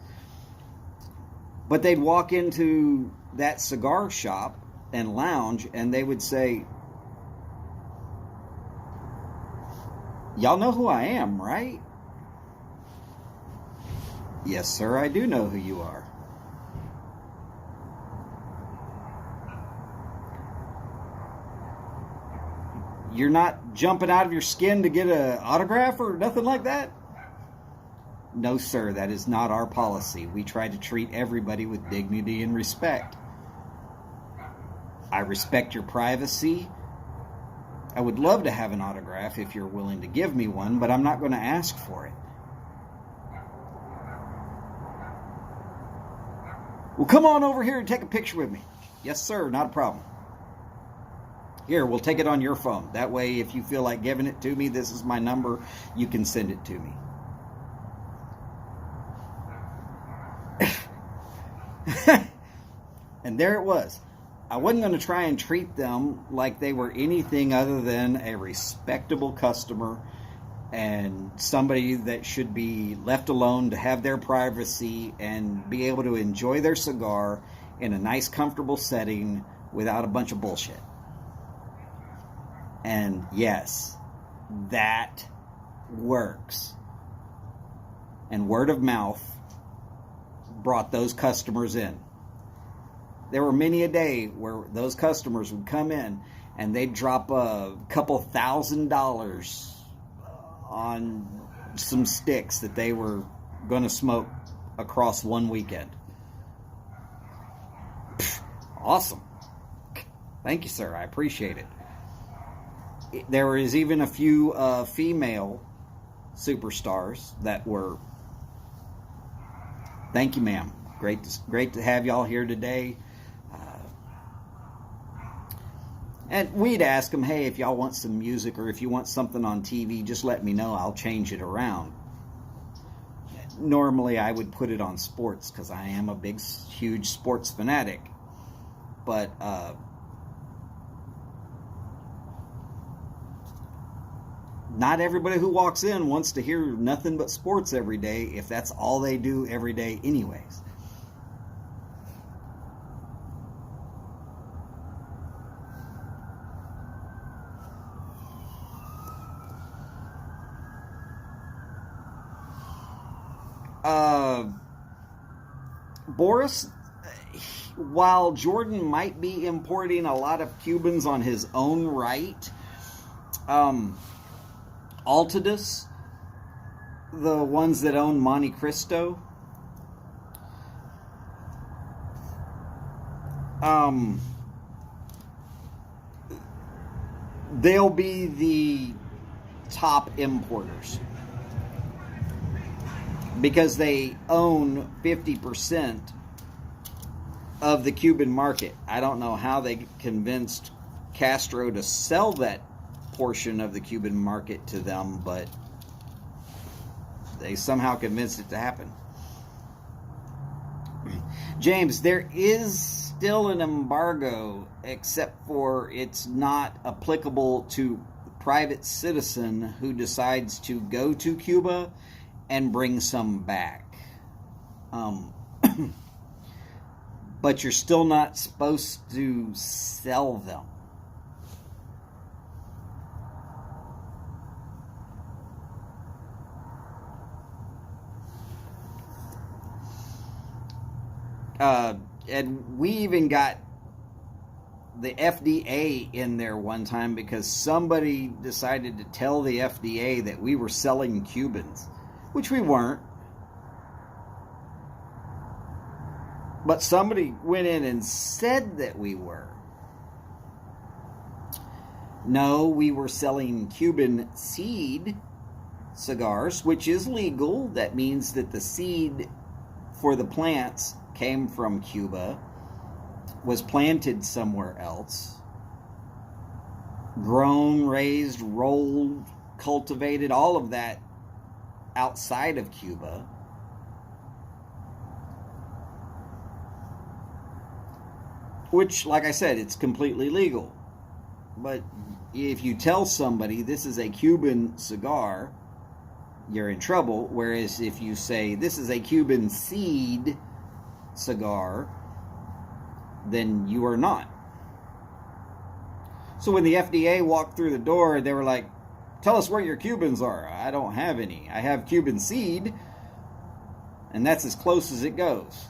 But they'd walk into that cigar shop and lounge and they would say, y'all know who I am, right? Yes, sir, I do know who you are. You're not jumping out of your skin to get an autograph or nothing like that? No, sir, that is not our policy. We try to treat everybody with dignity and respect. I respect your privacy. I would love to have an autograph if you're willing to give me one, but I'm not going to ask for it. Well, come on over here and take a picture with me. Yes, sir, not a problem. Here, we'll take it on your phone. That way, if you feel like giving it to me, this is my number. You can send it to me. And there it was. I wasn't going to try and treat them like they were anything other than a respectable customer and somebody that should be left alone to have their privacy and be able to enjoy their cigar in a nice, comfortable setting without a bunch of bullshit. And yes, that works. And word of mouth brought those customers in. There were many a day where those customers would come in and they'd drop a couple $1,000 on some sticks that they were going to smoke across one weekend. Awesome. Thank you, sir. I appreciate it. There was even a few female superstars that were, thank you, ma'am. Great to have y'all here today. And we'd ask them, hey, if y'all want some music or if you want something on TV, just let me know. I'll change it around. Normally, I would put it on sports because I am a big, huge sports fanatic. But not everybody who walks in wants to hear nothing but sports every day if that's all they do every day anyways. Boris, while Jordan might be importing a lot of Cubans on his own right, Altadis, the ones that own Monte Cristo, they'll be the top importers because they own 50% of the Cuban market. I don't know how they convinced Castro to sell that portion of the Cuban market to them, but they somehow convinced it to happen. James, there is still an embargo, except for it's not applicable to private citizen who decides to go to Cuba and bring some back. But you're still not supposed to sell them. And we even got the FDA in there one time because somebody decided to tell the FDA that we were selling Cubans, which we weren't. But somebody went in and said that we were. No, we were selling Cuban seed cigars, which is legal. That means that the seed for the plants came from Cuba, was planted somewhere else, grown, raised, rolled, cultivated, all of that outside of Cuba. Which, like I said, it's completely legal. But if you tell somebody this is a Cuban cigar, you're in trouble. Whereas if you say this is a Cuban seed cigar, then you are not. So when the FDA walked through the door, they were like, tell us where your Cubans are. I don't have any. I have Cuban seed, and that's as close as it goes.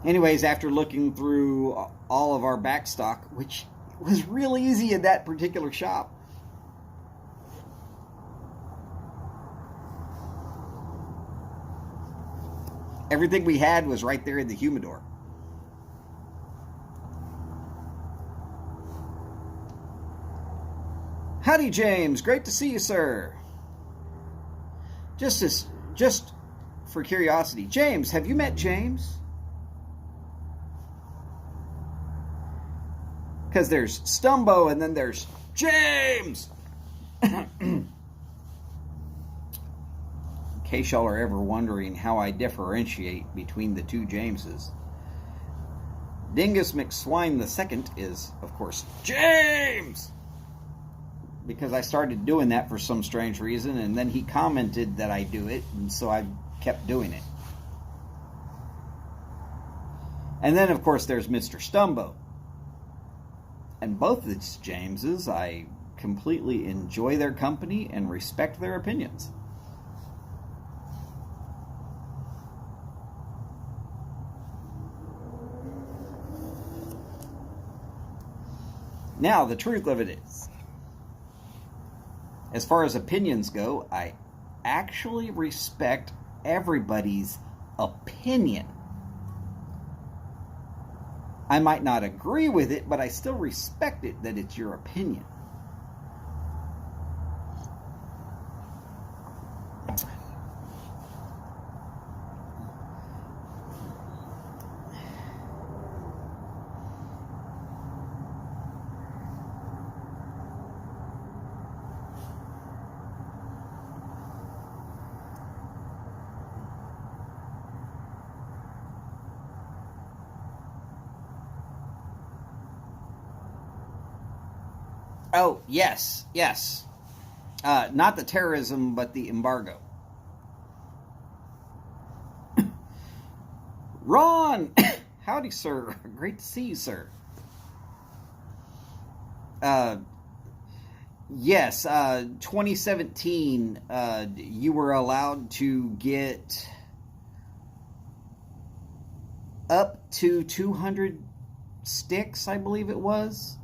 Anyways, after looking through all of our back stock, which was real easy in that particular shop, everything we had was right there in the humidor. Howdy, James. Great to see you, sir. Just for curiosity, James, have you met James? Because there's Stumbo and then there's James. In case y'all are ever wondering how I differentiate between the two Jameses, Dingus McSwine II is, of course, James! Because I started doing that for some strange reason, and then he commented that I do it, and so I kept doing it. And then, of course, there's Mr. Stumbo. And both these Jameses, I completely enjoy their company and respect their opinions. Now, the truth of it is, as far as opinions go, I actually respect everybody's opinion. I might not agree with it, but I still respect it that it's your opinion. Oh, yes. Not the terrorism, but the embargo. Ron! Howdy, sir. Great to see you, sir. Yes, 2017, you were allowed to get up to 200 sticks, I believe it was.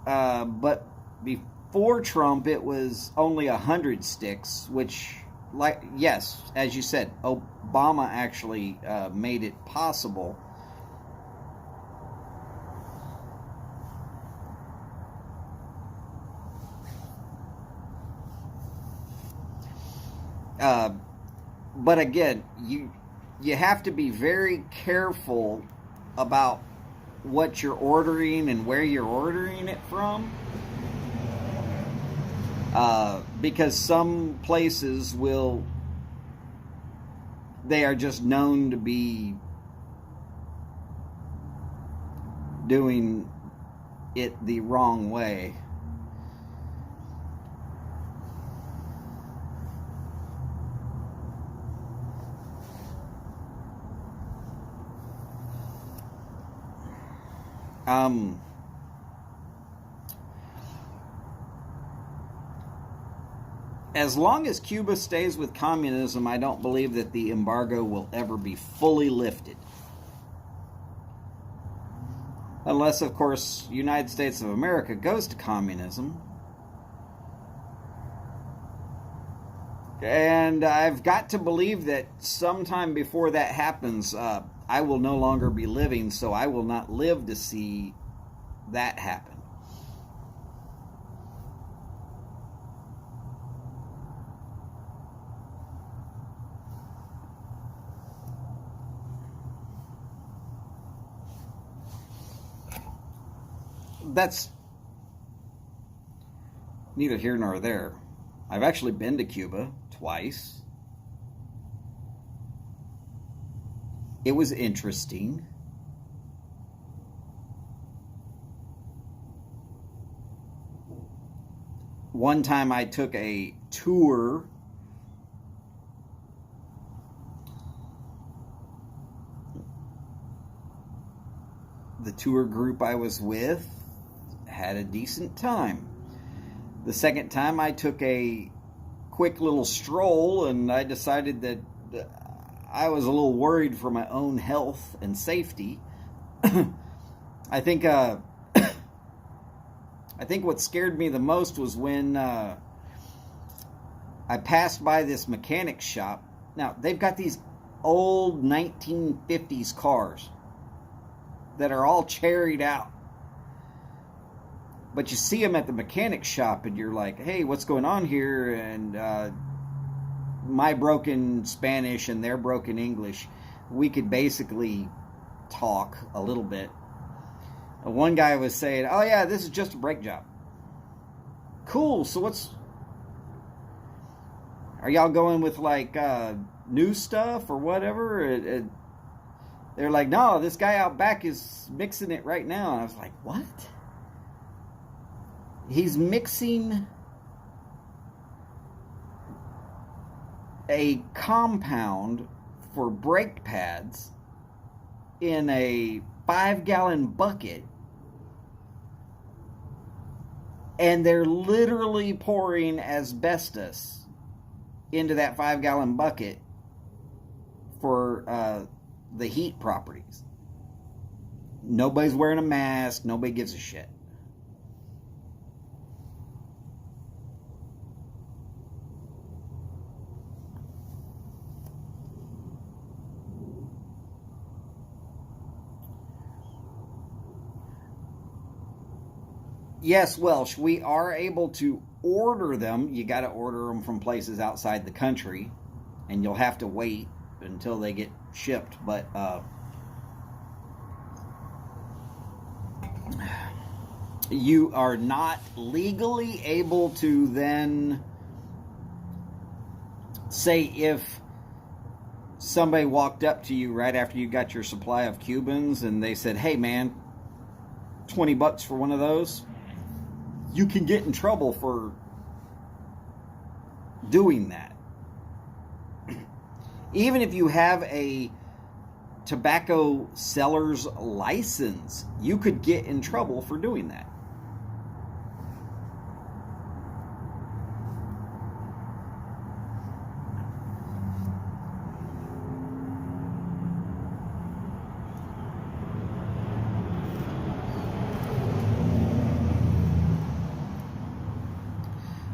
But before Trump, it was only 100 sticks, which, like, yes, as you said, Obama actually made it possible. But again, you have to be very careful about what you're ordering and where you're ordering it from, because some places they are just known to be doing it the wrong way. as long as Cuba stays with communism, I don't believe that the embargo will ever be fully lifted. Unless, of course, United States of America goes to communism. And I've got to believe that sometime before that happens, I will no longer be living, so I will not live to see that happen. That's neither here nor there. I've actually been to Cuba twice. It was interesting. One time I took a tour the tour group I was with had a decent time. The second time I took a quick little stroll, and I decided that I was a little worried for my own health and safety. I think what scared me the most was when I passed by this mechanic shop. Now, they've got these old 1950s cars that are all cherried out. But you see them at the mechanic shop, and you're like, hey, what's going on here? And my broken Spanish and their broken English, we could basically talk a little bit. One guy was saying, oh, yeah, this is just a brake job. Cool, so are y'all going with, like, new stuff or whatever? They're like, no, this guy out back is mixing it right now. And I was like, what? He's mixing a compound for brake pads in a 5-gallon bucket, and they're literally pouring asbestos into that 5-gallon bucket for the heat properties. Nobody's wearing a mask. Nobody gives a shit. Yes, Welsh, we are able to order them. You got to order them from places outside the country, and you'll have to wait until they get shipped. But you are not legally able to then say, if somebody walked up to you right after you got your supply of Cubans and they said, hey man, $20 for one of those, you can get in trouble for doing that. Even if you have a tobacco seller's license, you could get in trouble for doing that.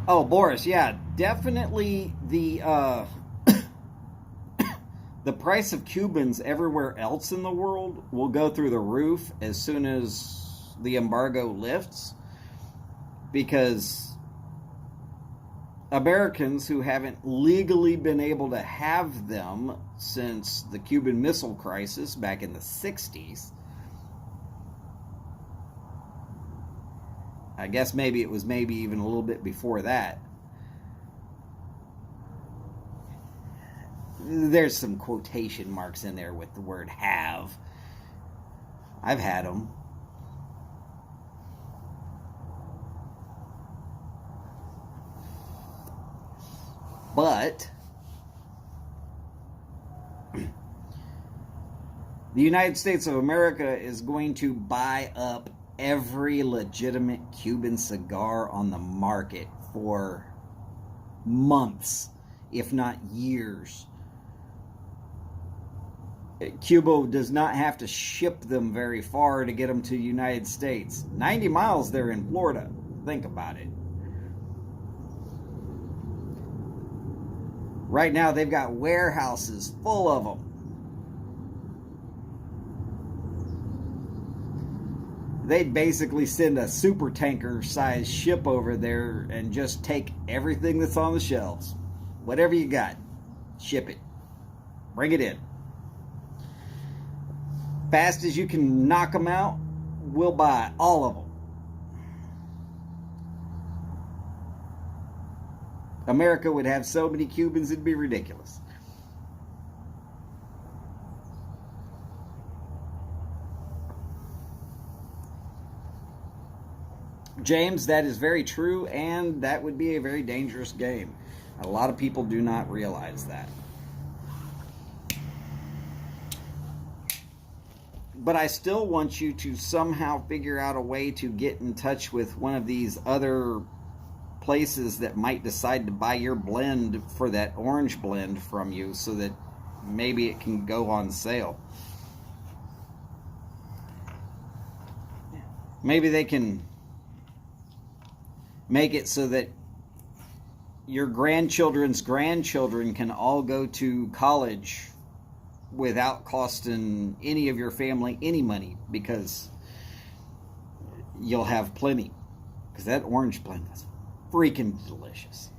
Oh, Boris, yeah, definitely the the price of Cubans everywhere else in the world will go through the roof as soon as the embargo lifts, because Americans who haven't legally been able to have them since the Cuban Missile Crisis back in the 60s, I guess maybe it was even a little bit before that. There's some quotation marks in there with the word have. I've had them. But the United States of America is going to buy up every legitimate Cuban cigar on the market for months, if not years. Cuba does not have to ship them very far to get them to the United States. 90 miles they're in Florida. Think about it. Right now they've got warehouses full of them. They'd basically send a super tanker sized ship over there and just take everything that's on the shelves. Whatever you got, ship it. Bring it in. Fast as you can knock them out, we'll buy all of them. America would have so many Cubans, it'd be ridiculous. James, that is very true, and that would be a very dangerous game. A lot of people do not realize that. But I still want you to somehow figure out a way to get in touch with one of these other places that might decide to buy your blend for that orange blend from you so that maybe it can go on sale. Maybe they can make it so that your grandchildren's grandchildren can all go to college without costing any of your family any money, because you'll have plenty. Because that orange blend is freaking delicious.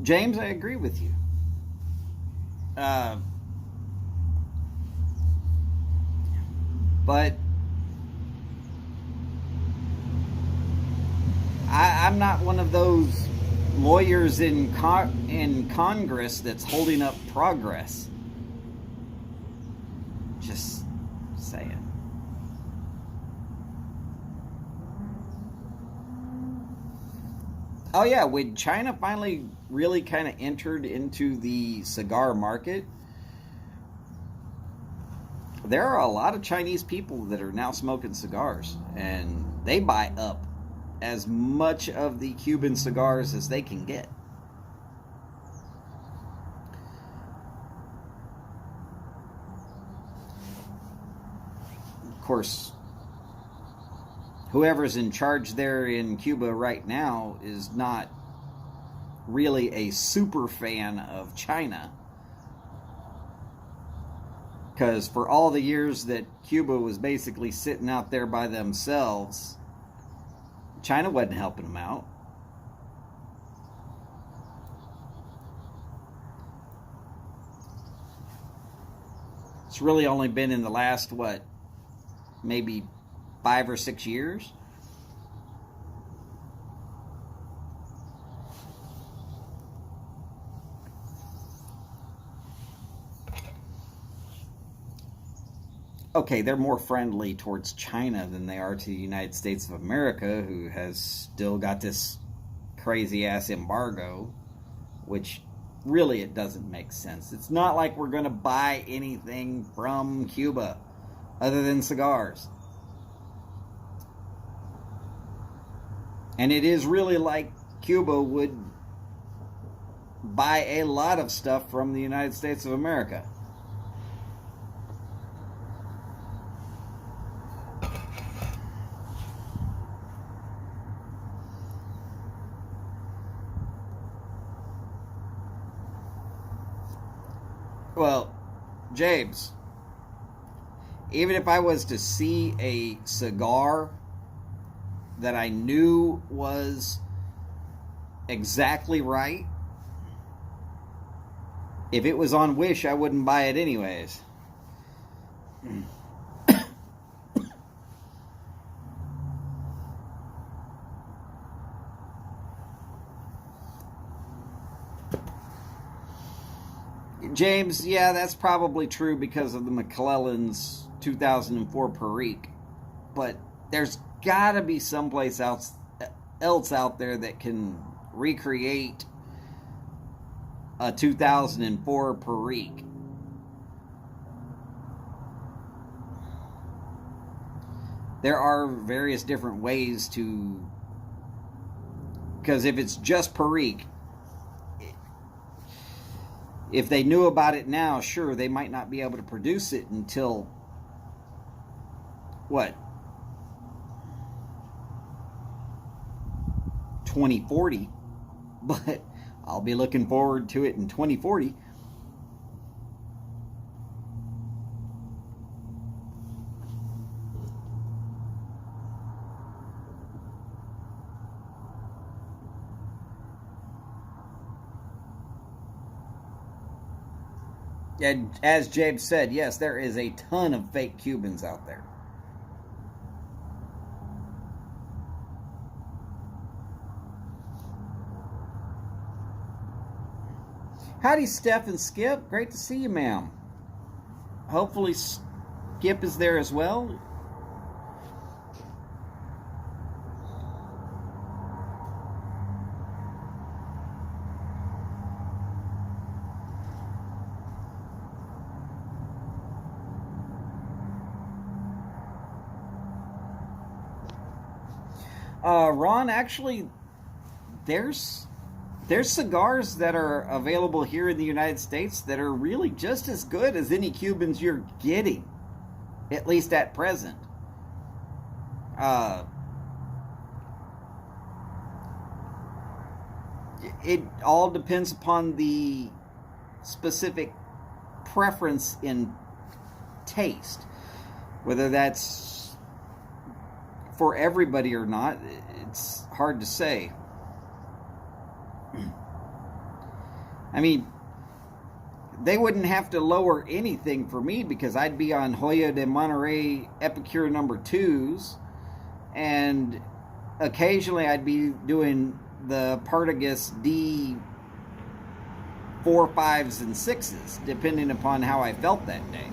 James, I agree with you. But I'm not one of those lawyers in Congress that's holding up progress. Just saying. Oh yeah, when China finally really kind of entered into the cigar market, there are a lot of Chinese people that are now smoking cigars, and they buy up as much of the Cuban cigars as they can get. Of course, whoever's in charge there in Cuba right now is not really a super fan of China, because for all the years that Cuba was basically sitting out there by themselves, China wasn't helping them out. It's really only been in the last, maybe 5 or 6 years. Okay, they're more friendly towards China than they are to the United States of America, who has still got this crazy-ass embargo, which really it doesn't make sense. It's not like we're going to buy anything from Cuba other than cigars. And it is really like Cuba would buy a lot of stuff from the United States of America. Well, James, even if I was to see a cigar that I knew was exactly right, if it was on Wish, I wouldn't buy it anyways. James, yeah, that's probably true because of the McClellan's 2004 Perique. But there's got to be someplace else else out there that can recreate a 2004 Perique. There are various different ways to, because if it's just Perique, if they knew about it now, sure, they might not be able to produce it until, what, 2040, but I'll be looking forward to it in 2040. And as James said, yes, there is a ton of fake Cubans out there. Howdy, Steph and Skip. Great to see you, ma'am. Hopefully Skip is there as well. Ron, actually, there's cigars that are available here in the United States that are really just as good as any Cubans you're getting, at least at present. It all depends upon the specific preference in taste, whether that's for everybody or not. It's hard to say. I mean, they wouldn't have to lower anything for me because I'd be on Hoya de Monterrey Epicure number 2s, and occasionally I'd be doing the Partagas D 4, 5s, and 6s, depending upon how I felt that day.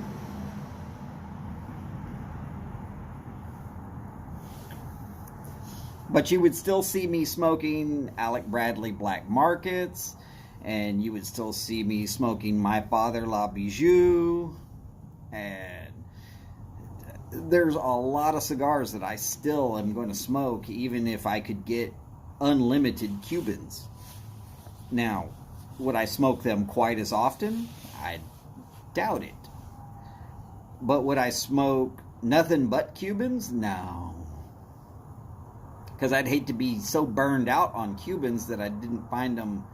But you would still see me smoking Alec Bradley Black Markets, and you would still see me smoking My Father La Bijou, and there's a lot of cigars that I still am going to smoke, even if I could get unlimited Cubans. Now, would I smoke them quite as often? I doubt it. But would I smoke nothing but Cubans? No. Because I'd hate to be so burned out on Cubans that I didn't find them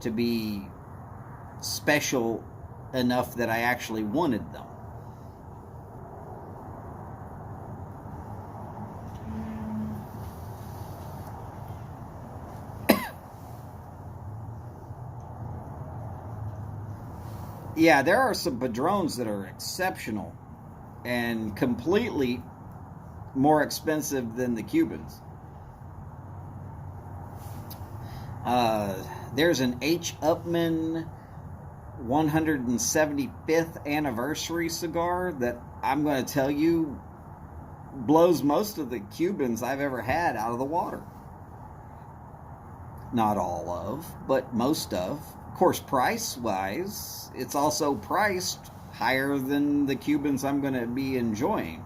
to be special enough that I actually wanted them. Yeah, there are some Padrones that are exceptional and completely more expensive than the Cubans. There's an H. Upmann 175th anniversary cigar that I'm going to tell you blows most of the Cubans I've ever had out of the water. Not all of, but most of. Of course, price-wise, it's also priced higher than the Cubans I'm going to be enjoying.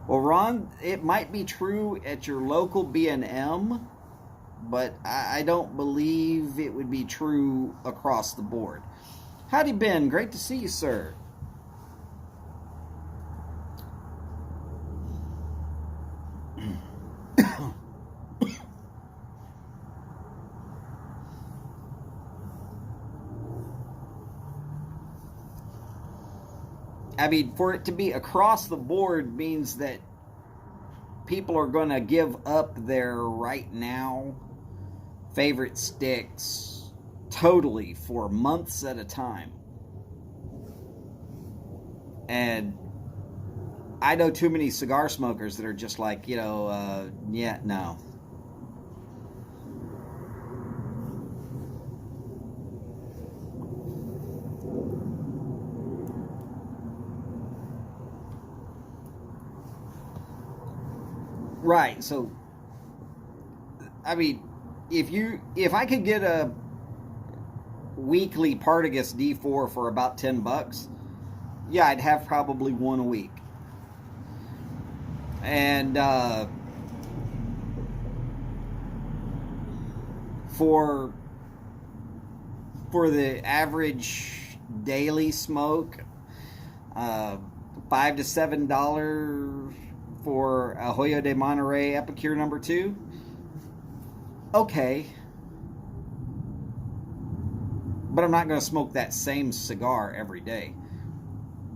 Well, Ron, it might be true at your local B&M, but I don't believe it would be true across the board. Howdy, Ben. Great to see you, sir. I mean, for it to be across the board means that people are going to give up their right now favorite sticks totally for months at a time. And I know too many cigar smokers that are just like, yeah, no. Right. So, I mean, if I could get a weekly Partagas D4 for about $10, yeah, I'd have probably one a week. And for the average daily smoke, $5 to $7 for a Hoyo de Monterrey Epicure number 2. Okay. But I'm not going to smoke that same cigar every day.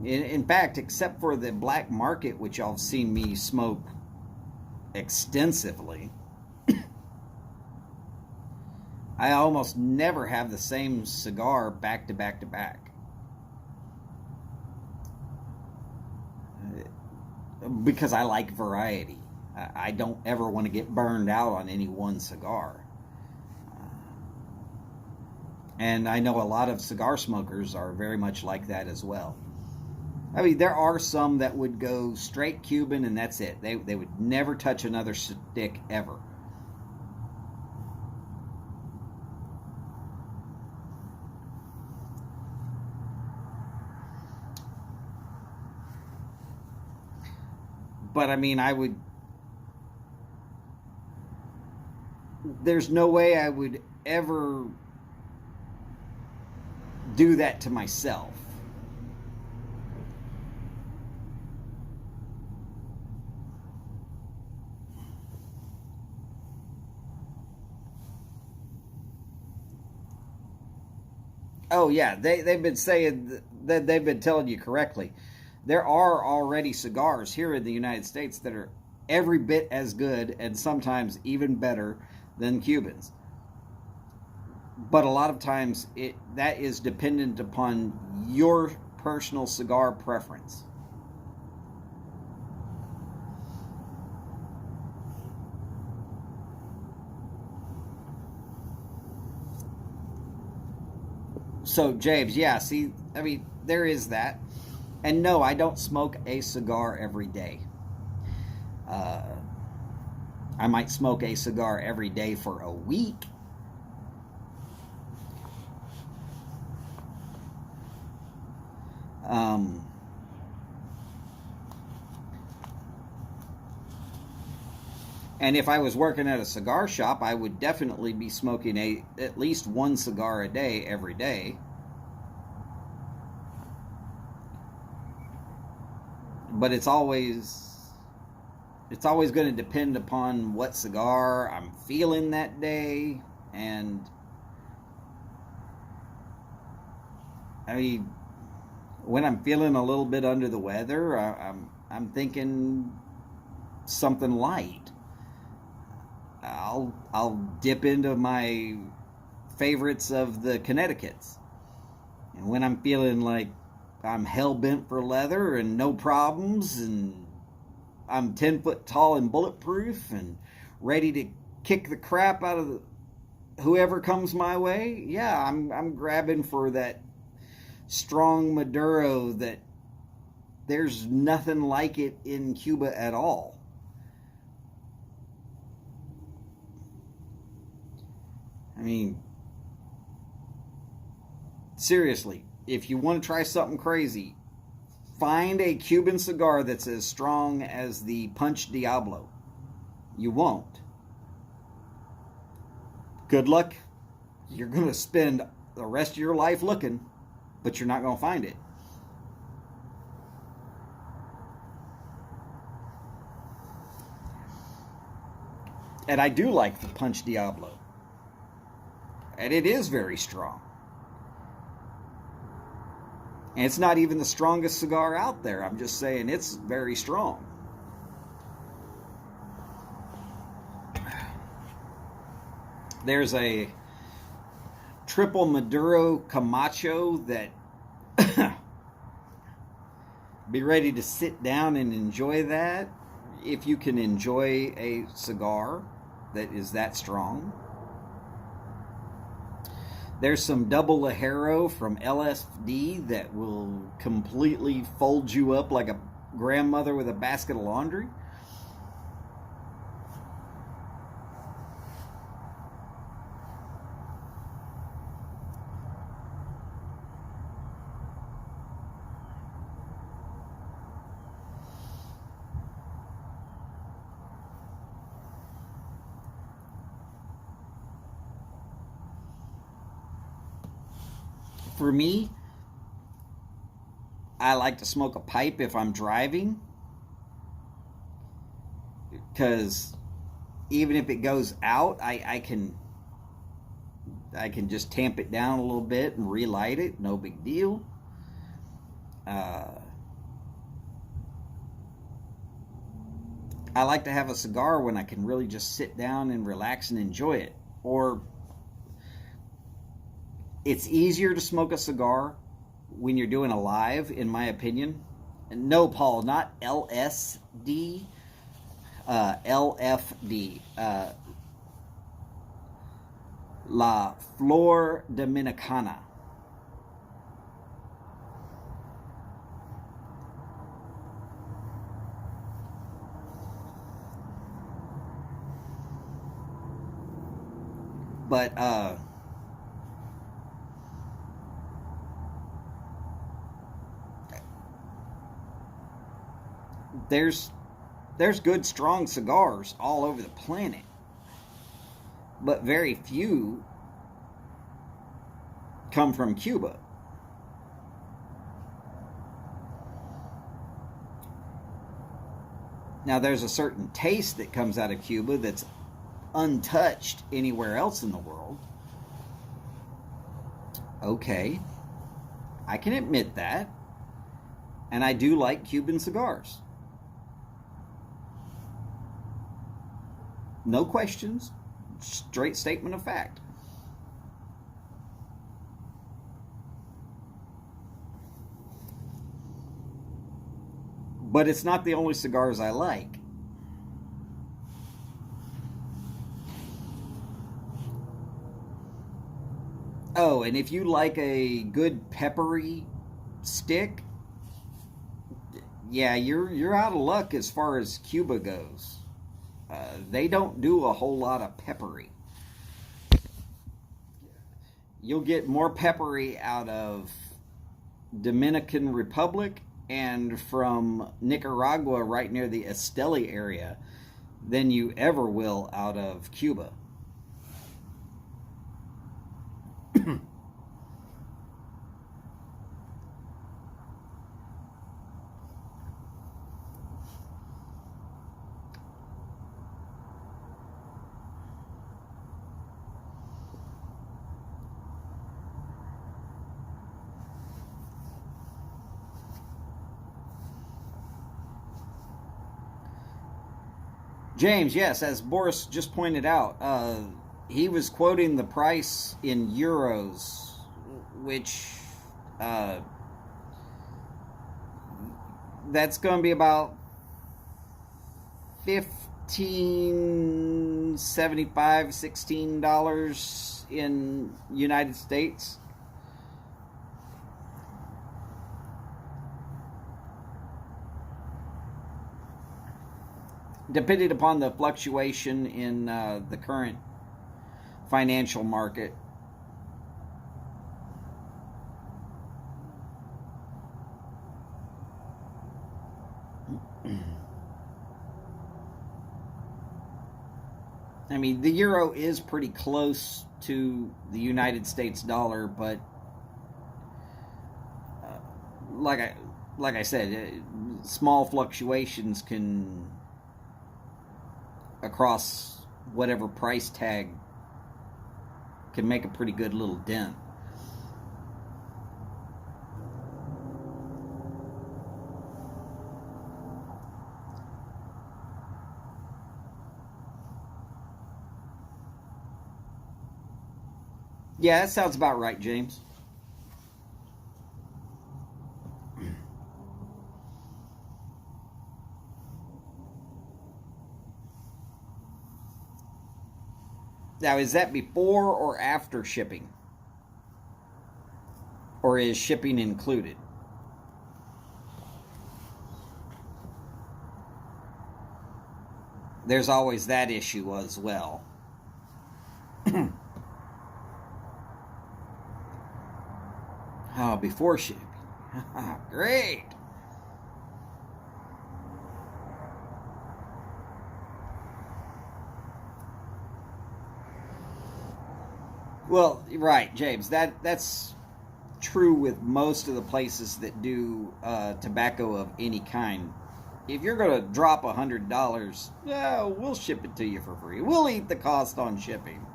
In fact, except for the black market, which y'all have seen me smoke extensively, I almost never have the same cigar back to back to back. Because I like variety. I don't ever want to get burned out on any one cigar. And I know a lot of cigar smokers are very much like that as well. I mean, there are some that would go straight Cuban and that's it. They would never touch another stick ever. But I mean, there's no way I would ever do that to myself. Oh yeah, they've been saying that they've been telling you correctly. There are already cigars here in the United States that are every bit as good and sometimes even better than Cubans. But a lot of times that is dependent upon your personal cigar preference. So, James, yeah, see, I mean, there is that. And no, I don't smoke a cigar every day. I might smoke a cigar every day for a week. And if I was working at a cigar shop, I would definitely be smoking at least one cigar a day every day. But it's always going to depend upon what cigar I'm feeling that day. And I mean, when I'm feeling a little bit under the weather, I'm thinking something light. I'll dip into my favorites of the Connecticut's. And when I'm feeling like I'm hell-bent for leather and no problems and I'm 10 foot tall and bulletproof and ready to kick the crap out of whoever comes my way, yeah, I'm grabbing for that strong Maduro that there's nothing like it in Cuba at all. I mean, seriously, if you want to try something crazy, find a Cuban cigar that's as strong as the Punch Diablo. You won't. Good luck. You're going to spend the rest of your life looking, but you're not going to find it. And I do like the Punch Diablo. And it is very strong. And it's not even the strongest cigar out there. I'm just saying it's very strong. There's a triple Maduro Camacho that be ready to sit down and enjoy that if you can enjoy a cigar that is that strong. There's some double Lajero from LSD that will completely fold you up like a grandmother with a basket of laundry. For me, I like to smoke a pipe if I'm driving, because even if it goes out, I can just tamp it down a little bit and relight it. No big deal. I like to have a cigar when I can really just sit down and relax and enjoy it. Or it's easier to smoke a cigar when you're doing a live, in my opinion. No, Paul, not LSD. LFD. La Flor Dominicana. But there's good strong cigars all over the planet, but very few come from Cuba. Now there's a certain taste that comes out of Cuba that's untouched anywhere else in the world. Okay, I can admit that. And I do like Cuban cigars. No questions. Straight statement of fact. But it's not the only cigars I like. Oh, and if you like a good peppery stick, yeah, you're out of luck as far as Cuba goes. They don't do a whole lot of peppery. You'll get more peppery out of Dominican Republic and from Nicaragua, right near the Esteli area, than you ever will out of Cuba. James, yes, as Boris just pointed out, he was quoting the price in euros, which that's going to be about $15.75, $16 in United States. Depending upon the fluctuation in the current financial market. I mean, the euro is pretty close to the United States dollar, but like I said, small fluctuations can, across whatever price tag, can make a pretty good little dent. Yeah, that sounds about right, James. Now, is that before or after shipping? Or is shipping included? There's always that issue as well. Oh, before shipping. Great. Well, right, James. That's true with most of the places that do tobacco of any kind. If you're going to drop $100, yeah, we'll ship it to you for free. We'll eat the cost on shipping.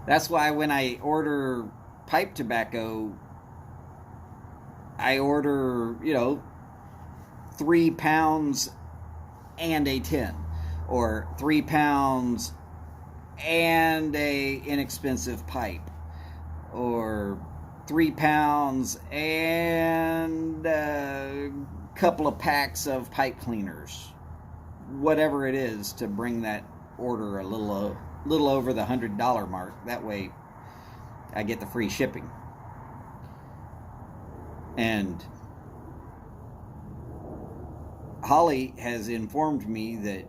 That's why when I order pipe tobacco, I order, 3 pounds and a tin, or 3 pounds and a inexpensive pipe, or 3 pounds and a couple of packs of pipe cleaners, whatever it is, to bring that order a little over the $100 mark. That way I get the free shipping. And Holly has informed me that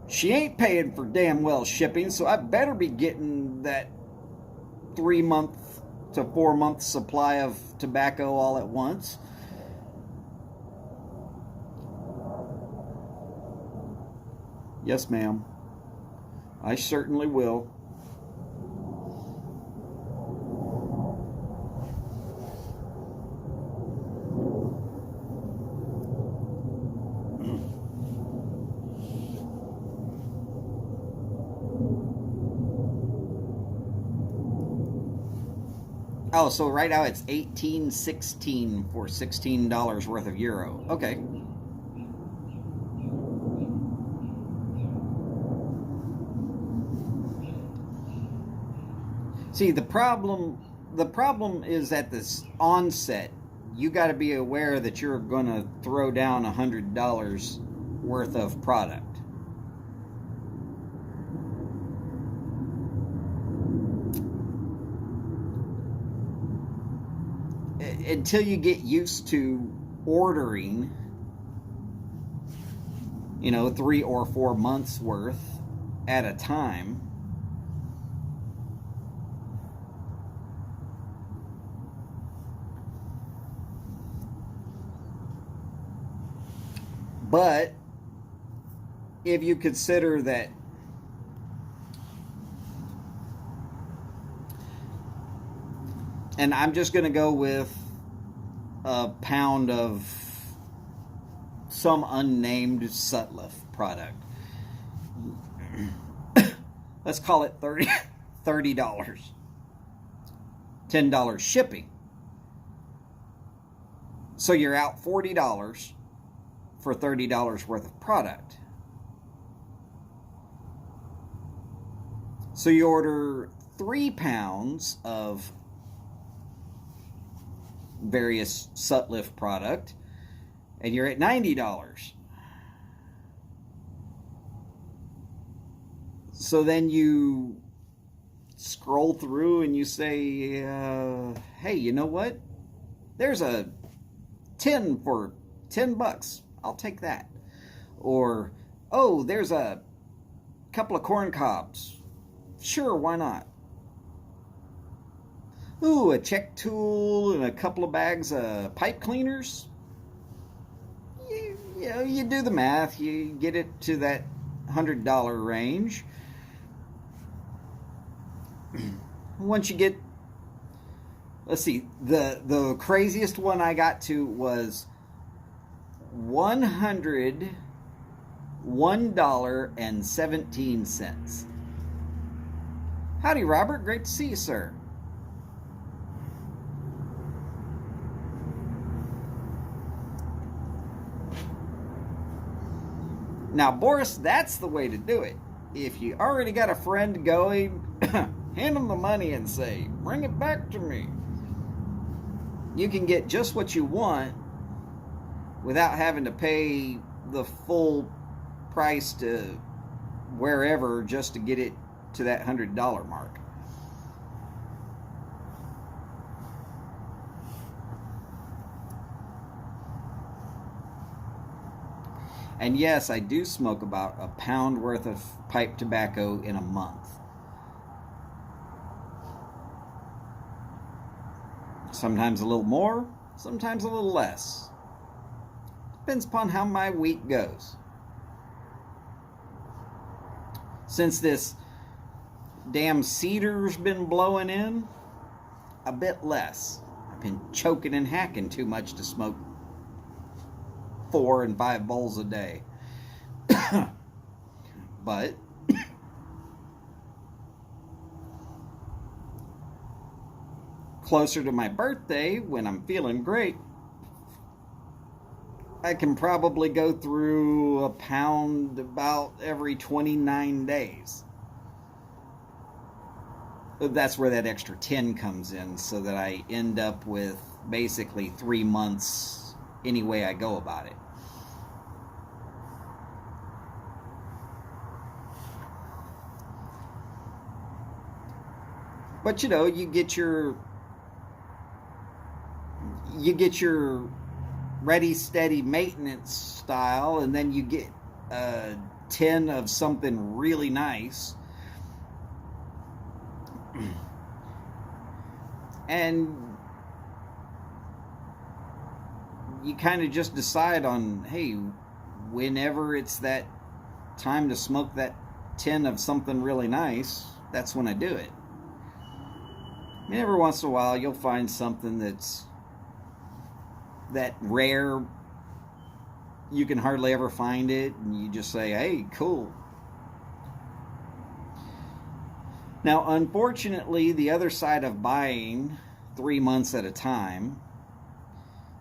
she ain't paying for damn well shipping, so I better be getting that 3-month to 4-month supply of tobacco all at once. Yes, ma'am. I certainly will. Oh, so right now it's $18.16 for $16 worth of euro. Okay. See, the problem is at this onset, you got to be aware that you're going to throw down $100 worth of product. Until you get used to ordering, 3 or 4 months worth at a time. But if you consider that and I'm just going to go with a pound of some unnamed Sutliff product. Let's call it $30. $10 shipping. So you're out $40 for $30 worth of product. So you order 3 pounds of various Sutliff product, and you're at $90. So then you scroll through and you say, hey, you know what? There's a tin for $10. I'll take that. Or, oh, there's a couple of corn cobs. Sure, why not? Ooh, a check tool and a couple of bags of pipe cleaners. You do the math. You get it to that $100 range. Once you get, let's see, the craziest one I got to was $101.17. Howdy, Robert. Great to see you, sir. Now, Boris, that's the way to do it. If you already got a friend going, hand them the money and say, bring it back to me. You can get just what you want without having to pay the full price to wherever just to get it to that $100 mark. And yes, I do smoke about a pound worth of pipe tobacco in a month. Sometimes a little more, sometimes a little less. Depends upon how my week goes. Since this damn cedar's been blowing in, a bit less. I've been choking and hacking too much to smoke 4 and 5 bowls a day. But closer to my birthday, when I'm feeling great, I can probably go through a pound about every 29 days. That's where that extra 10 comes in, so that I end up with basically 3 months any way I go about it. But you know, you get your ready, steady maintenance style, and then you get a 10 of something really nice. And you kind of just decide on, hey, whenever it's that time to smoke that 10 of something really nice, that's when I do it. I mean, every once in a while you'll find something that's that rare, you can hardly ever find it, and you just say, hey, cool. Now, unfortunately, the other side of buying 3 months at a time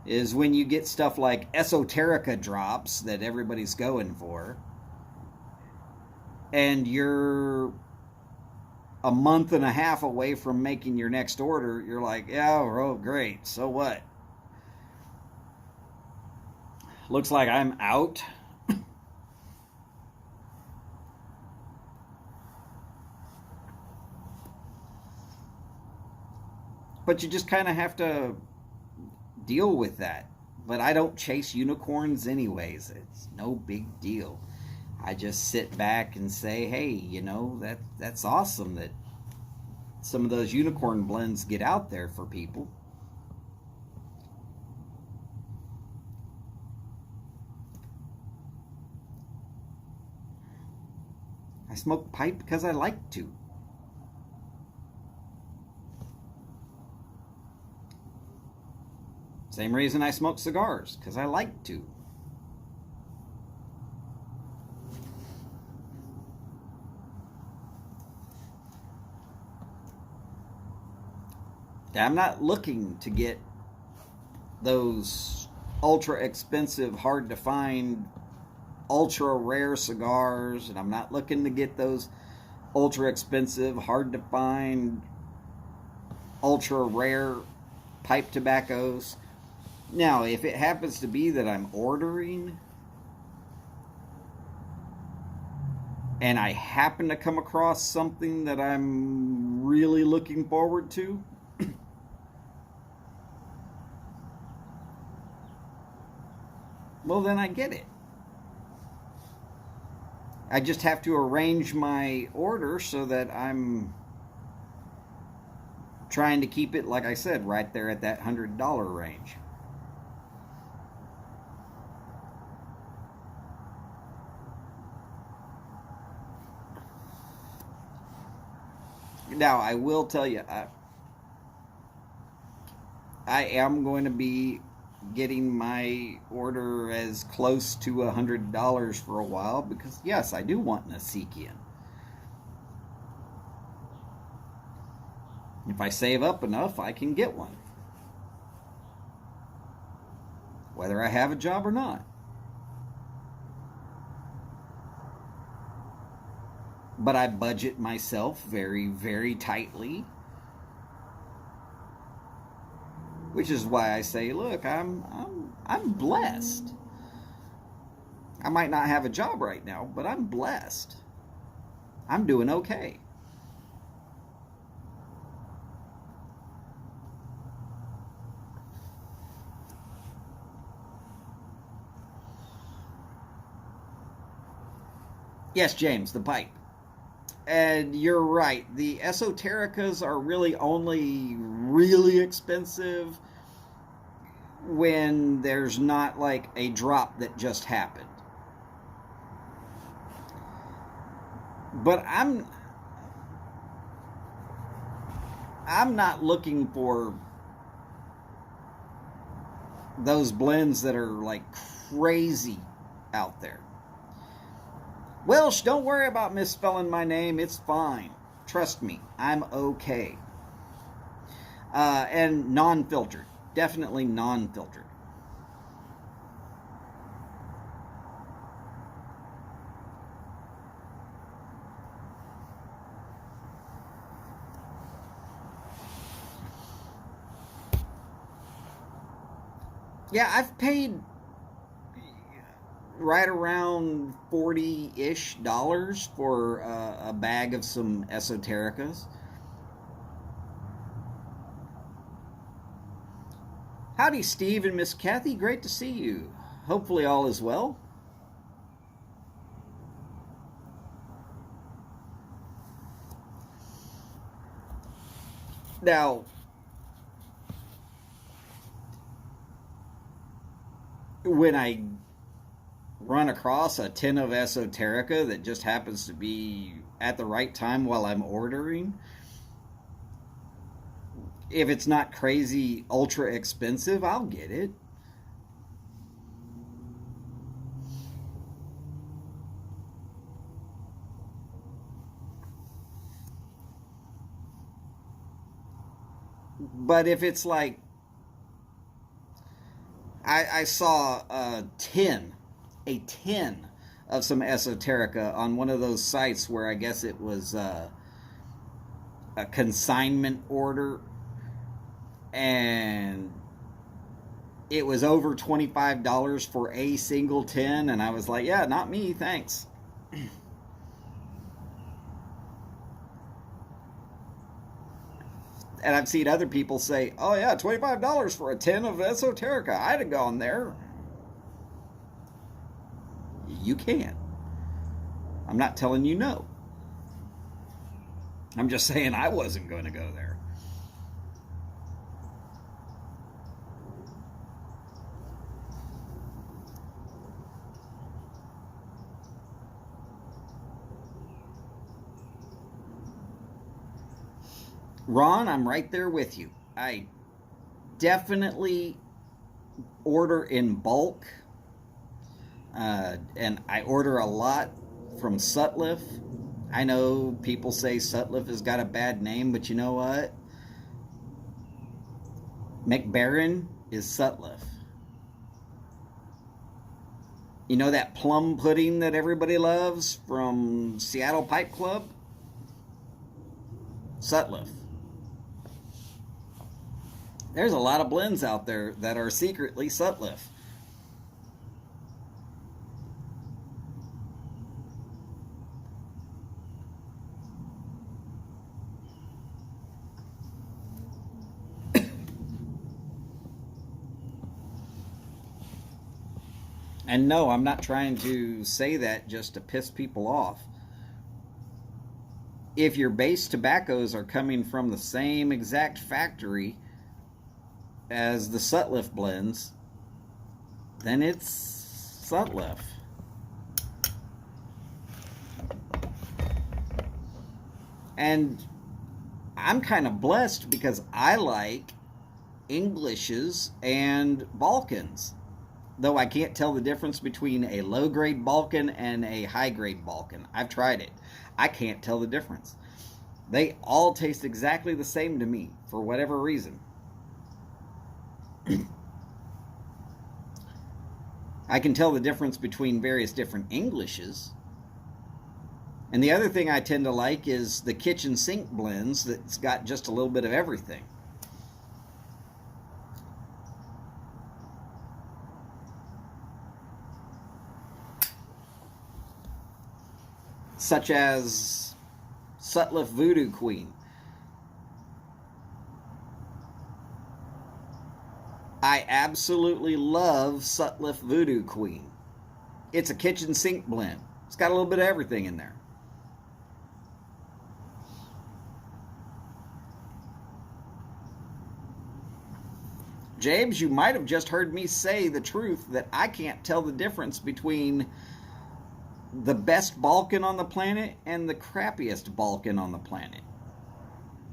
is when you get stuff like esoterica drops that everybody's going for, and you're a month and a half away from making your next order. You're like, yeah, oh, great, so what? Looks like I'm out. But you just kind of have to deal with that. But I don't chase unicorns anyways. It's no big deal. I just sit back and say, hey, you know, that's awesome that some of those unicorn blends get out there for people. I smoke pipe because I like to. Same reason I smoke cigars, because I like to. I'm not looking to get those ultra expensive, hard to find, ultra rare cigars, and I'm not looking to get those ultra expensive, hard to find, ultra rare pipe tobaccos. Now, if it happens to be that I'm ordering and I happen to come across something that I'm really looking forward to, well, then I get it. I just have to arrange my order so that I'm trying to keep it, like I said, right there at that $100 range. Now, I will tell you, I am going to be getting my order as close to $100 for a while, because yes, I do want an Asikian. If I save up enough, I can get one, whether I have a job or not. But I budget myself very, very tightly, which is why I say, look, I'm blessed. I might not have a job right now, but I'm blessed. I'm doing okay. Yes, James, the pipe. And you're right. The esotericas are really only really expensive when there's not like a drop that just happened. But I'm not looking for those blends that are like crazy out there. Welsh, don't worry about misspelling my name. It's fine. Trust me, I'm okay. And non-filtered. Definitely non-filtered. Yeah, I've paid right around $40-ish for a bag of some esotericas. Howdy, Steve and Miss Kathy. Great to see you. Hopefully all is well. Now, when I run across a tin of esoterica that just happens to be at the right time while I'm ordering, if it's not crazy ultra expensive, I'll get it. But if it's like, I saw a tin of some esoterica on one of those sites where I guess it was a consignment order, and it was over $25 for a single tin, and I was like, yeah, not me, thanks. And I've seen other people say, oh yeah, $25 for a tin of esoterica. I'd have gone there. You can. I'm not telling you no. I'm just saying I wasn't going to go there. Ron, I'm right there with you. I definitely order in bulk, and I order a lot from Sutliff. I know people say Sutliff has got a bad name, but you know what? McBaron is Sutliff. You know that plum pudding that everybody loves from Seattle Pipe Club? Sutliff. There's a lot of blends out there that are secretly Sutliff. And no, I'm not trying to say that just to piss people off. If your base tobaccos are coming from the same exact factory as the Sutliff blends, then it's Sutliff. And I'm kind of blessed because I like Englishes and Balkans. Though I can't tell the difference between a low-grade Balkan and a high-grade Balkan. I've tried it. I can't tell the difference. They all taste exactly the same to me, for whatever reason. I can tell the difference between various different Englishes. And the other thing I tend to like is the kitchen sink blends that's got just a little bit of everything. Such as Sutliff Voodoo Queen. I absolutely love Sutliff Voodoo Queen. It's a kitchen sink blend. It's got a little bit of everything in there. James, you might have just heard me say the truth that I can't tell the difference between the best Balkan on the planet and the crappiest Balkan on the planet.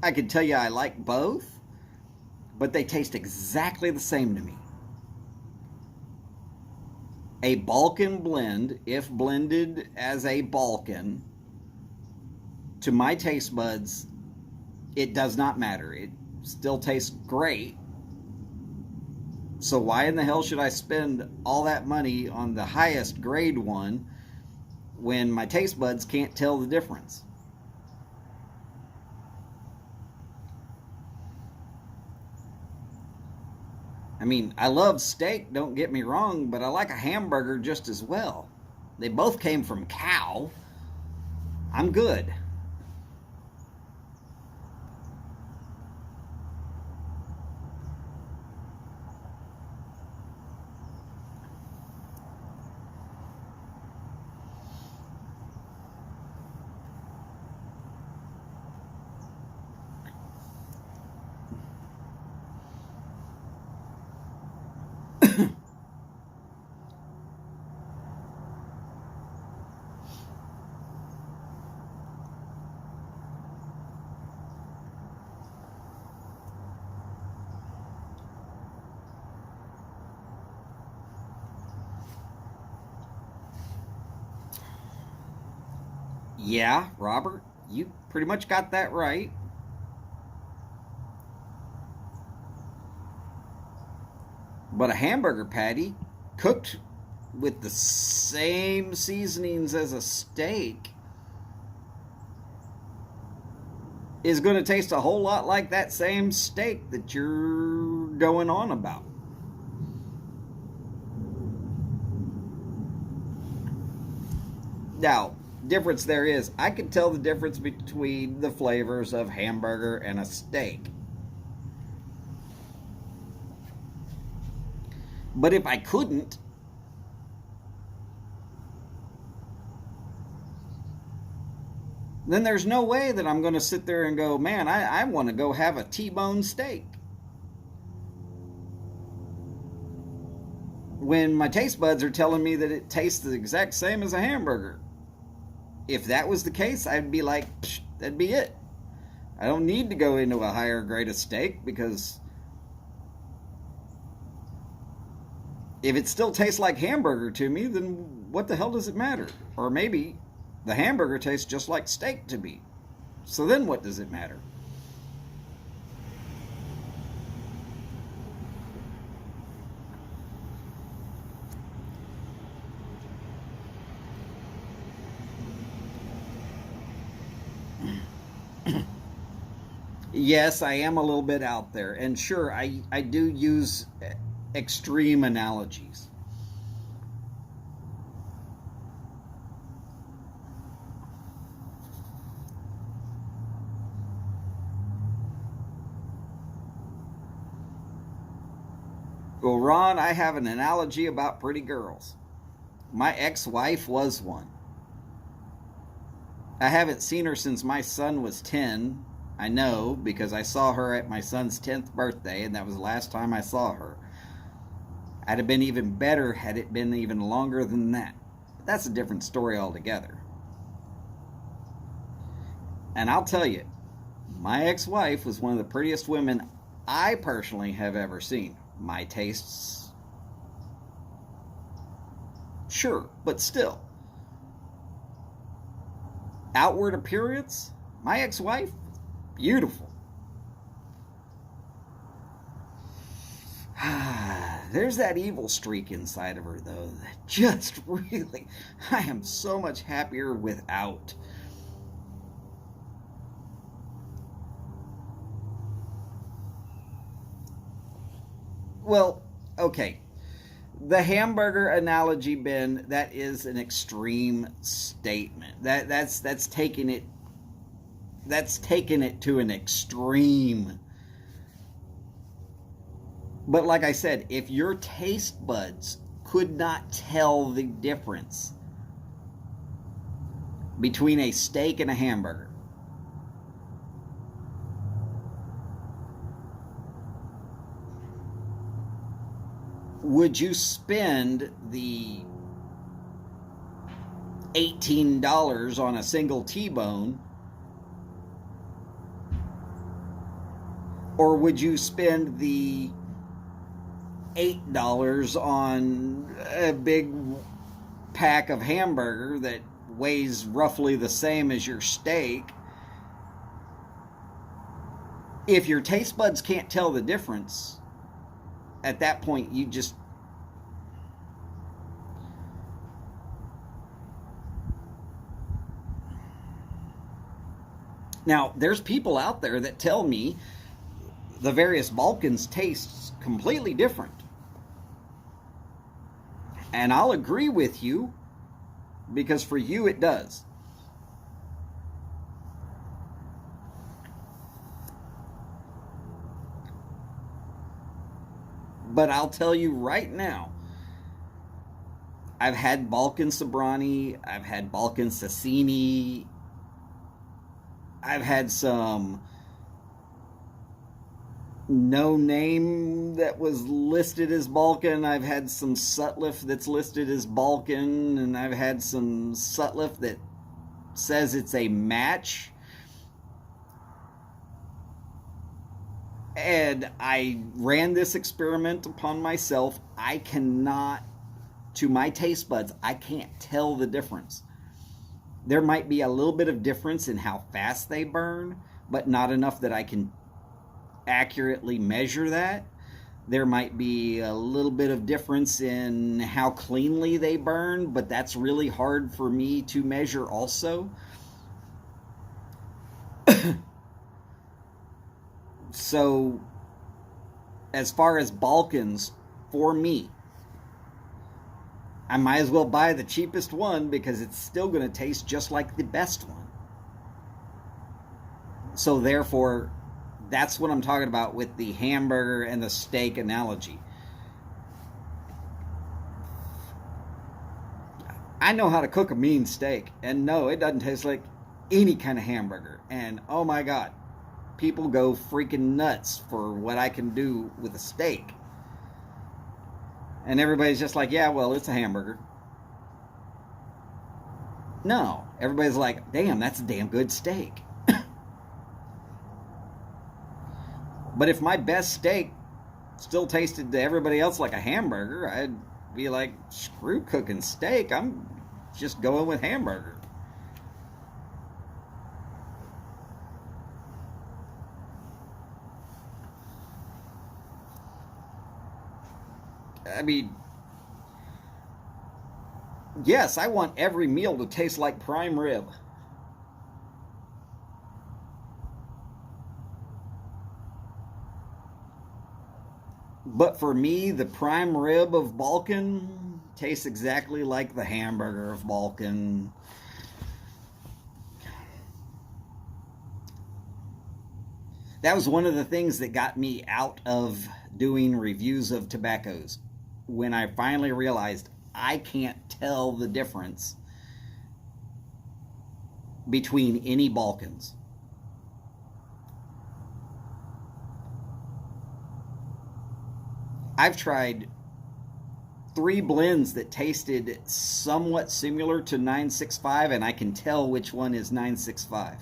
I could tell you I like both, but they taste exactly the same to me. A Balkan blend, if blended as a Balkan, to my taste buds, it does not matter. It still tastes great. So why in the hell should I spend all that money on the highest grade one when my taste buds can't tell the difference? I mean, I love steak, don't get me wrong, but I like a hamburger just as well. They both came from cow. I'm good. Yeah, Robert, you pretty much got that right. But a hamburger patty cooked with the same seasonings as a steak is going to taste a whole lot like that same steak that you're going on about. Now, difference there is, I can tell the difference between the flavors of hamburger and a steak. But if I couldn't, then there's no way that I'm going to sit there and go, man, I want to go have a T-bone steak. When my taste buds are telling me that it tastes the exact same as a hamburger. If that was the case, I'd be like, that'd be it. I don't need to go into a higher grade of steak, because if it still tastes like hamburger to me, then what the hell does it matter? Or maybe the hamburger tastes just like steak to me. So then what does it matter? Yes, I am a little bit out there. And sure, I do use extreme analogies. Well, Ron, I have an analogy about pretty girls. My ex-wife was one. I haven't seen her since my son was 10. I know, because I saw her at my son's 10th birthday, and that was the last time I saw her. I'd have been even better had it been even longer than that. But that's a different story altogether. And I'll tell you, my ex-wife was one of the prettiest women I personally have ever seen. My tastes, sure, but still. Outward appearance, my ex-wife, beautiful. There's that evil streak inside of her, though, that just really, I am so much happier without. Well, okay. The hamburger analogy, Ben, that is an extreme statement. That's taking it to an extreme. But like I said, if your taste buds could not tell the difference between a steak and a hamburger, would you spend the $18 on a single T-bone Or would you spend the $8 on a big pack of hamburger that weighs roughly the same as your steak? If your taste buds can't tell the difference, at that point you just... Now, there's people out there that tell me the various Balkans taste completely different. And I'll agree with you, because for you it does. But I'll tell you right now, I've had Balkan Sobrani, I've had Balkan Sassini, I've had some no name that was listed as Balkan. I've had some Sutliff that's listed as Balkan, and I've had some Sutliff that says it's a match. And I ran this experiment upon myself. I cannot, to my taste buds, I can't tell the difference. There might be a little bit of difference in how fast they burn, but not enough that I can accurately measure that. There might be a little bit of difference in how cleanly they burn, but that's really hard for me to measure also. So, as far as Balkans, for me, I might as well buy the cheapest one because it's still going to taste just like the best one. So therefore, that's what I'm talking about with the hamburger and the steak analogy. I know how to cook a mean steak, and no, it doesn't taste like any kind of hamburger. And oh my God, people go freaking nuts for what I can do with a steak. And everybody's just like, yeah, well, it's a hamburger. No, everybody's like, damn, that's a damn good steak. But if my best steak still tasted to everybody else like a hamburger, I'd be like, screw cooking steak. I'm just going with hamburger. I mean, yes, I want every meal to taste like prime rib. But for me, the prime rib of Balkan tastes exactly like the hamburger of Balkan. That was one of the things that got me out of doing reviews of tobaccos. When I finally realized I can't tell the difference between any Balkans. I've tried 3 blends that tasted somewhat similar to 965, and I can tell which one is 965.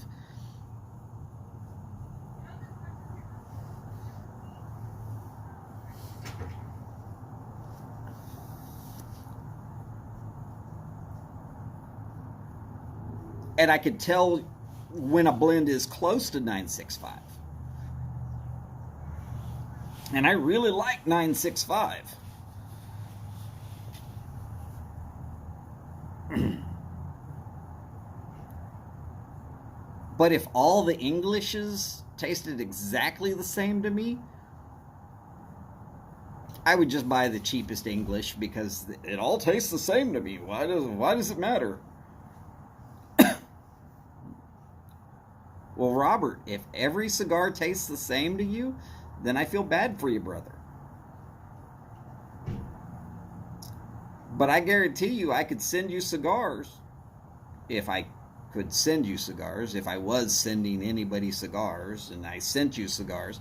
And I could tell when a blend is close to 965. And I really like 965. But if all the Englishes tasted exactly the same to me, I would just buy the cheapest English because it all tastes the same to me. Why does it matter? Well, Robert, if every cigar tastes the same to you, then I feel bad for you, brother. But I guarantee you I could send you cigars. If I could send you cigars, if I was sending anybody cigars and I sent you cigars,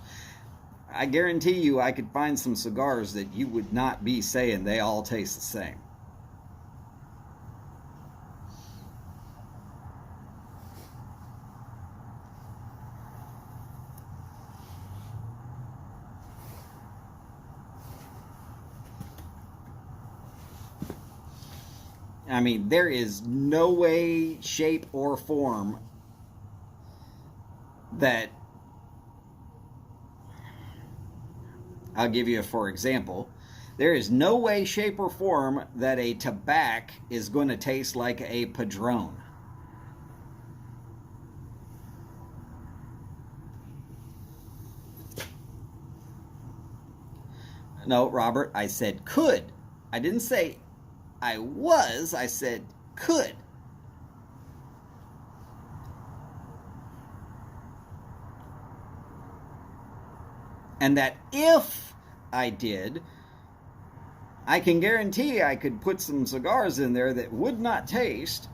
I guarantee you I could find some cigars that you would not be saying they all taste the same. I mean, there is no way, shape, or form that... I'll give you a for example. There is no way, shape, or form that a tobacco is going to taste like a Padron. No, Robert, I said could. I didn't say I was, I said could. And that if I did, I can guarantee I could put some cigars in there that would not taste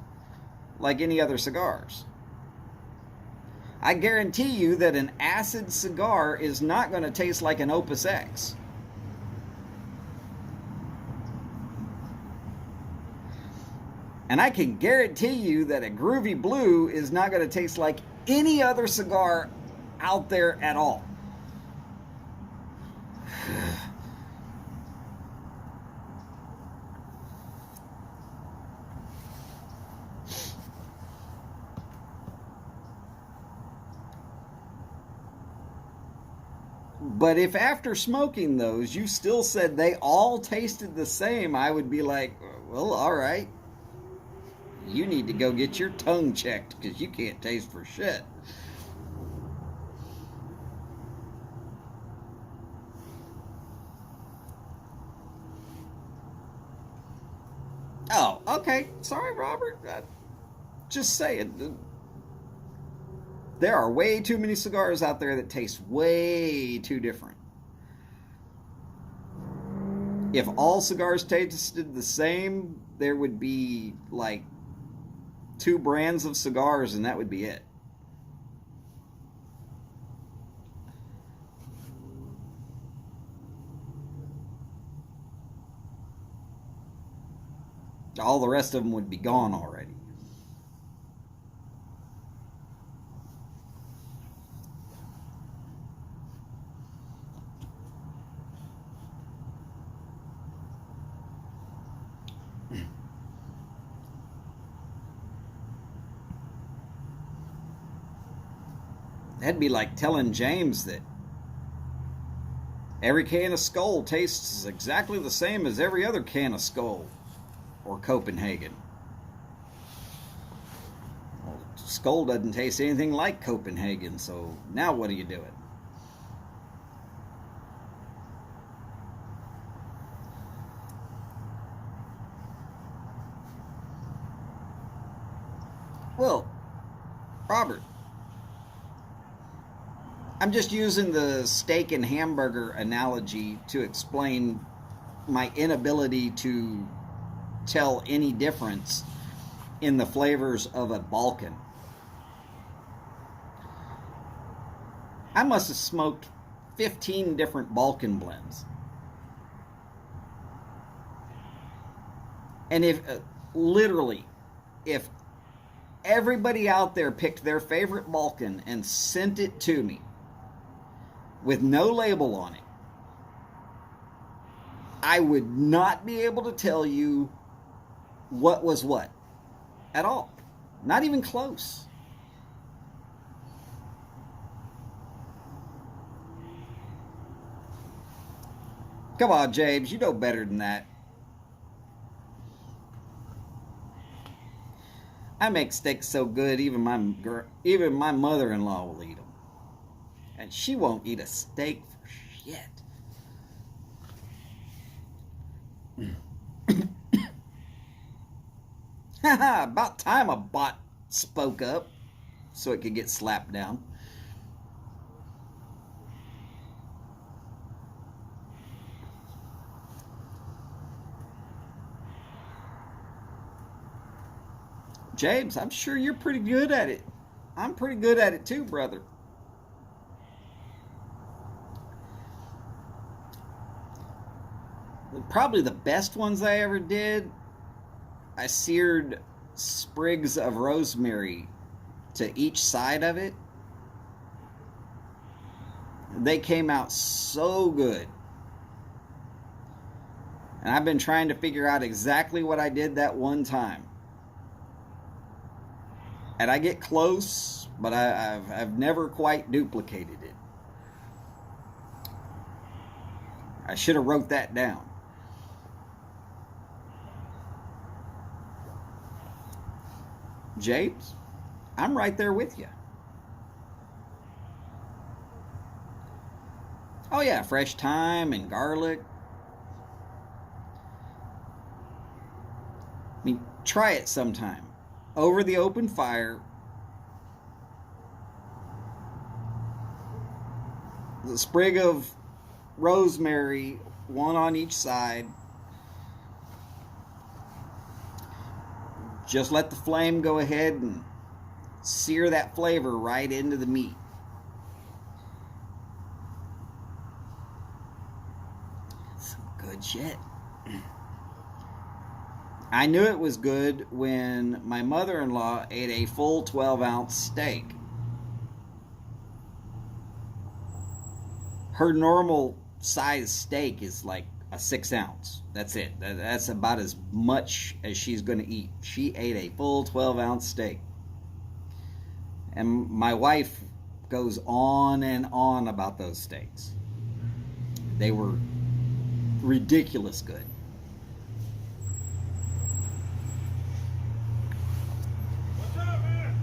like any other cigars. I guarantee you that an acid cigar is not going to taste like an Opus X. And I can guarantee you that a Groovy Blue is not going to taste like any other cigar out there at all. But if after smoking those you still said they all tasted the same, I would be like, well, all right. You need to go get your tongue checked because you can't taste for shit. Oh, okay. Sorry, Robert. Just saying. There are way too many cigars out there that taste way too different. If all cigars tasted the same, there would be like 2 brands of cigars and that would be it. All the rest of them would be gone already. That'd be like telling James that every can of Skull tastes exactly the same as every other can of Skull or Copenhagen. Well, Skull doesn't taste anything like Copenhagen, so now what are you doing? Well, Robert, I'm just using the steak and hamburger analogy to explain my inability to tell any difference in the flavors of a Balkan. I must have smoked 15 different Balkan blends. And if, literally, if everybody out there picked their favorite Balkan and sent it to me, with no label on it, I would not be able to tell you what was what at all. Not even close. Come on, James, you know better than that. I make steaks so good, even my mother-in-law will eat them. And she won't eat a steak for shit. Haha, about time a bot spoke up so it could get slapped down. James, I'm sure you're pretty good at it. I'm pretty good at it too, brother. Probably the best ones I ever did, I seared sprigs of rosemary to each side of it. They came out so good. And I've been trying to figure out exactly what I did that one time. And I get close, but I've never quite duplicated it. I should have wrote that down. James, I'm right there with you. Oh yeah, fresh thyme and garlic. I mean, try it sometime. Over the open fire, the sprig of rosemary, one on each side. Just let the flame go ahead and sear that flavor right into the meat. Some good shit. I knew it was good when my mother-in-law ate a full 12-ounce steak. Her normal size steak is like a 6-ounce. That's it. That's about as much as she's going to eat. She ate a full 12-ounce steak. And my wife goes on and on about those steaks. They were ridiculous good. What's up, man?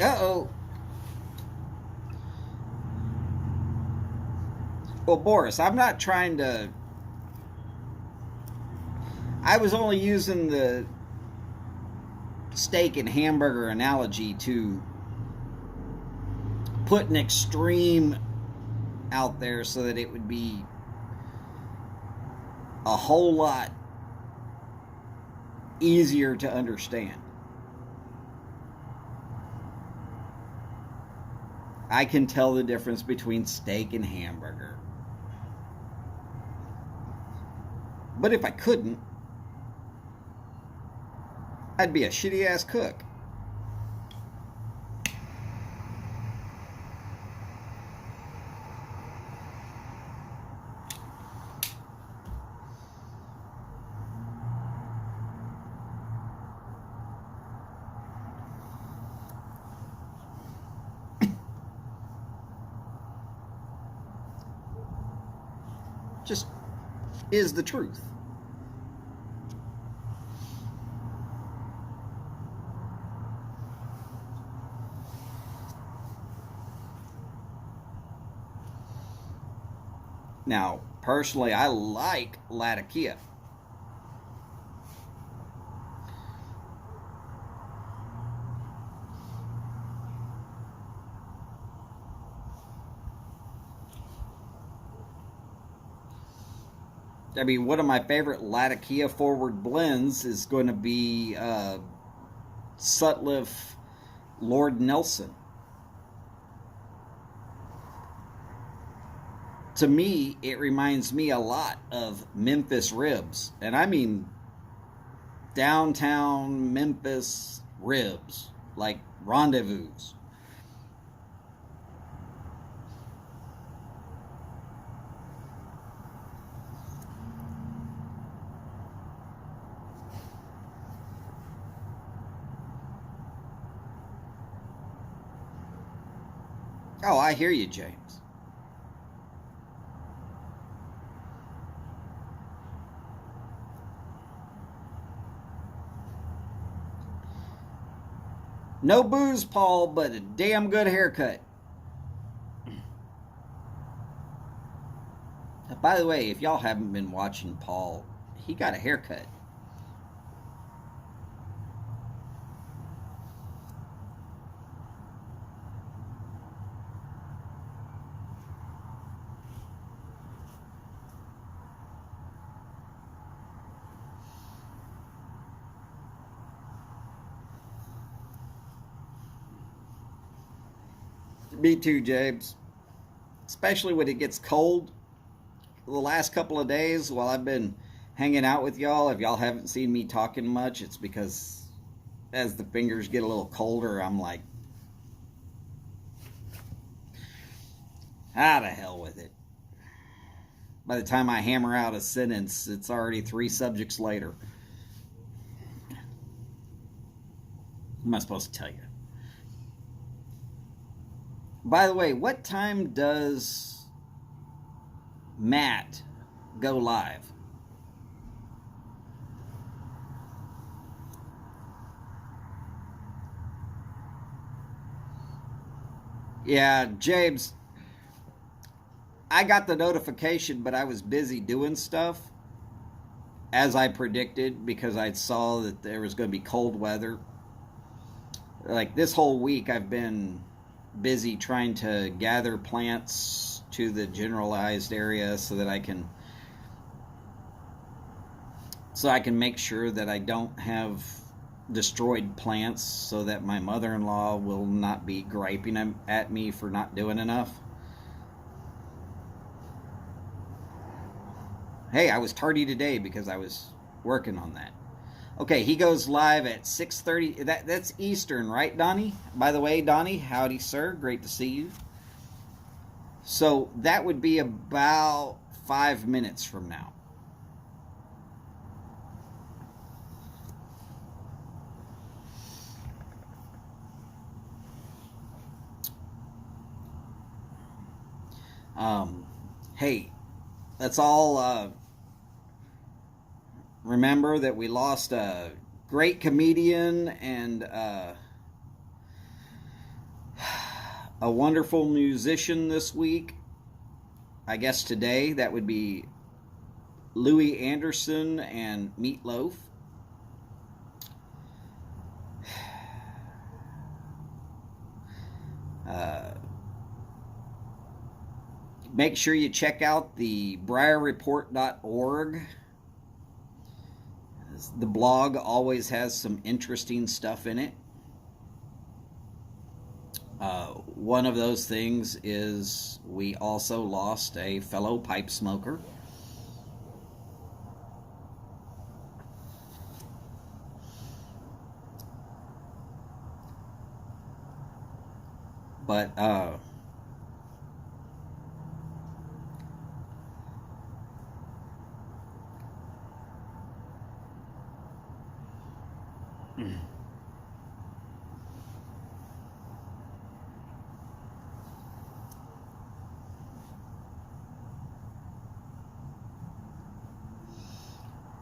Uh-oh. Well, Boris, I'm not trying to... I was only using the steak and hamburger analogy to put an extreme out there so that it would be a whole lot easier to understand. I can tell the difference between steak and hamburger. But if I couldn't, I'd be a shitty ass cook. Just is the truth. Now, personally, I like Latakia. I mean, one of my favorite Latakia forward blends is going to be Sutliff Lord Nelson. To me, it reminds me a lot of Memphis ribs. And I mean downtown Memphis ribs, like Rendezvous. Oh, I hear you, James. No booze, Paul, but a damn good haircut. By the way, if y'all haven't been watching Paul, he got a haircut. Me too, James. Especially when it gets cold. the last couple of days while I've been hanging out with y'all, if y'all haven't seen me talking much, it's because as the fingers get a little colder, I'm like, the hell with it. By the time I hammer out a sentence, it's already 3 subjects later. What am I supposed to tell you? By the way, what time does Matt go live? Yeah, James, I got the notification, but I was busy doing stuff, as I predicted, because I saw that there was going to be cold weather. Like this whole week, I've been busy trying to gather plants to the generalized area so I can make sure that I don't have destroyed plants, so that my mother-in-law will not be griping at me for not doing enough. Hey, I was tardy today because I was working on that. Okay, he goes live at 6:30. That's Eastern, right, Donnie? By the way, Donnie, howdy, sir. Great to see you. So that would be about 5 minutes from now. Hey, let's all remember that we lost a great comedian and a wonderful musician this week. I guess today that would be Louis Anderson and Meatloaf. Make sure you check out the briarreport.org. The blog always has some interesting stuff in it. One of those things is we also lost a fellow pipe smoker. But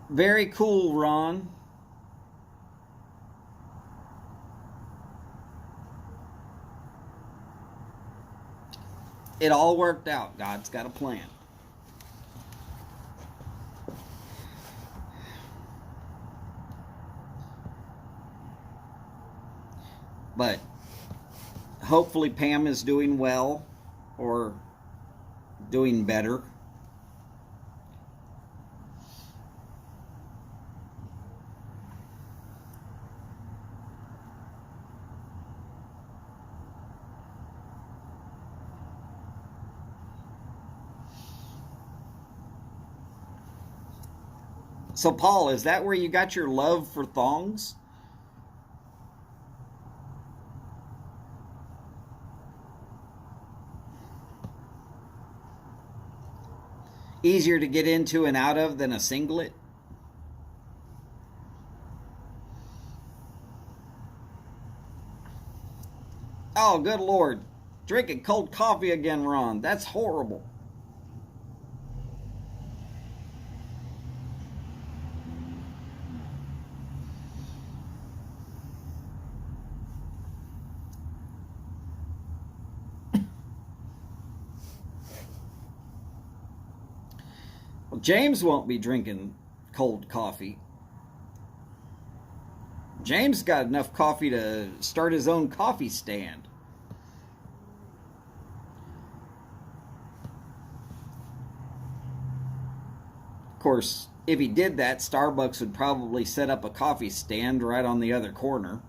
very cool, Ron. It all worked out. God's got a plan. But hopefully Pam is doing well or doing better. So, Paul, is that where you got your love for thongs? Easier to get into and out of than a singlet? Oh, good Lord. Drinking cold coffee again, Ron. That's horrible. Well, James won't be drinking cold coffee. James got enough coffee to start his own coffee stand. Of course, if he did that, Starbucks would probably set up a coffee stand right on the other corner.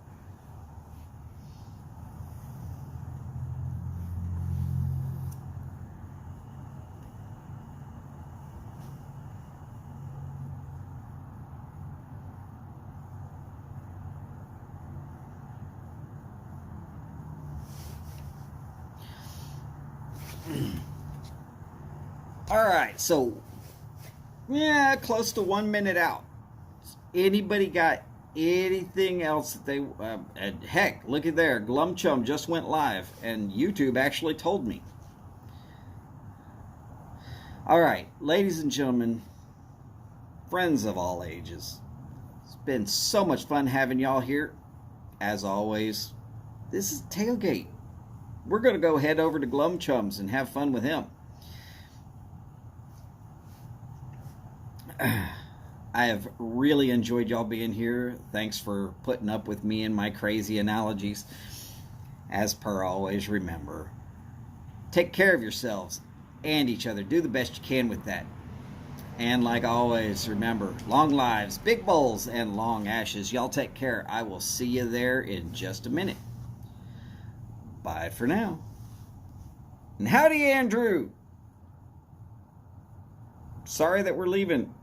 All right, so yeah, close to 1 minute out. Anybody got anything else that they? And heck, look at there. Glum Chum just went live, and YouTube actually told me. All right, ladies and gentlemen, friends of all ages, it's been so much fun having y'all here. As always, this is Tailgate. We're going to go head over to Glum Chum's and have fun with him. I have really enjoyed y'all being here. Thanks for putting up with me and my crazy analogies. As per always, remember, take care of yourselves and each other. Do the best you can with that. And like always, remember, long lives, big bowls, and long ashes. Y'all take care. I will see you there in just a minute. Bye for now. And howdy, Andrew. Sorry that we're leaving.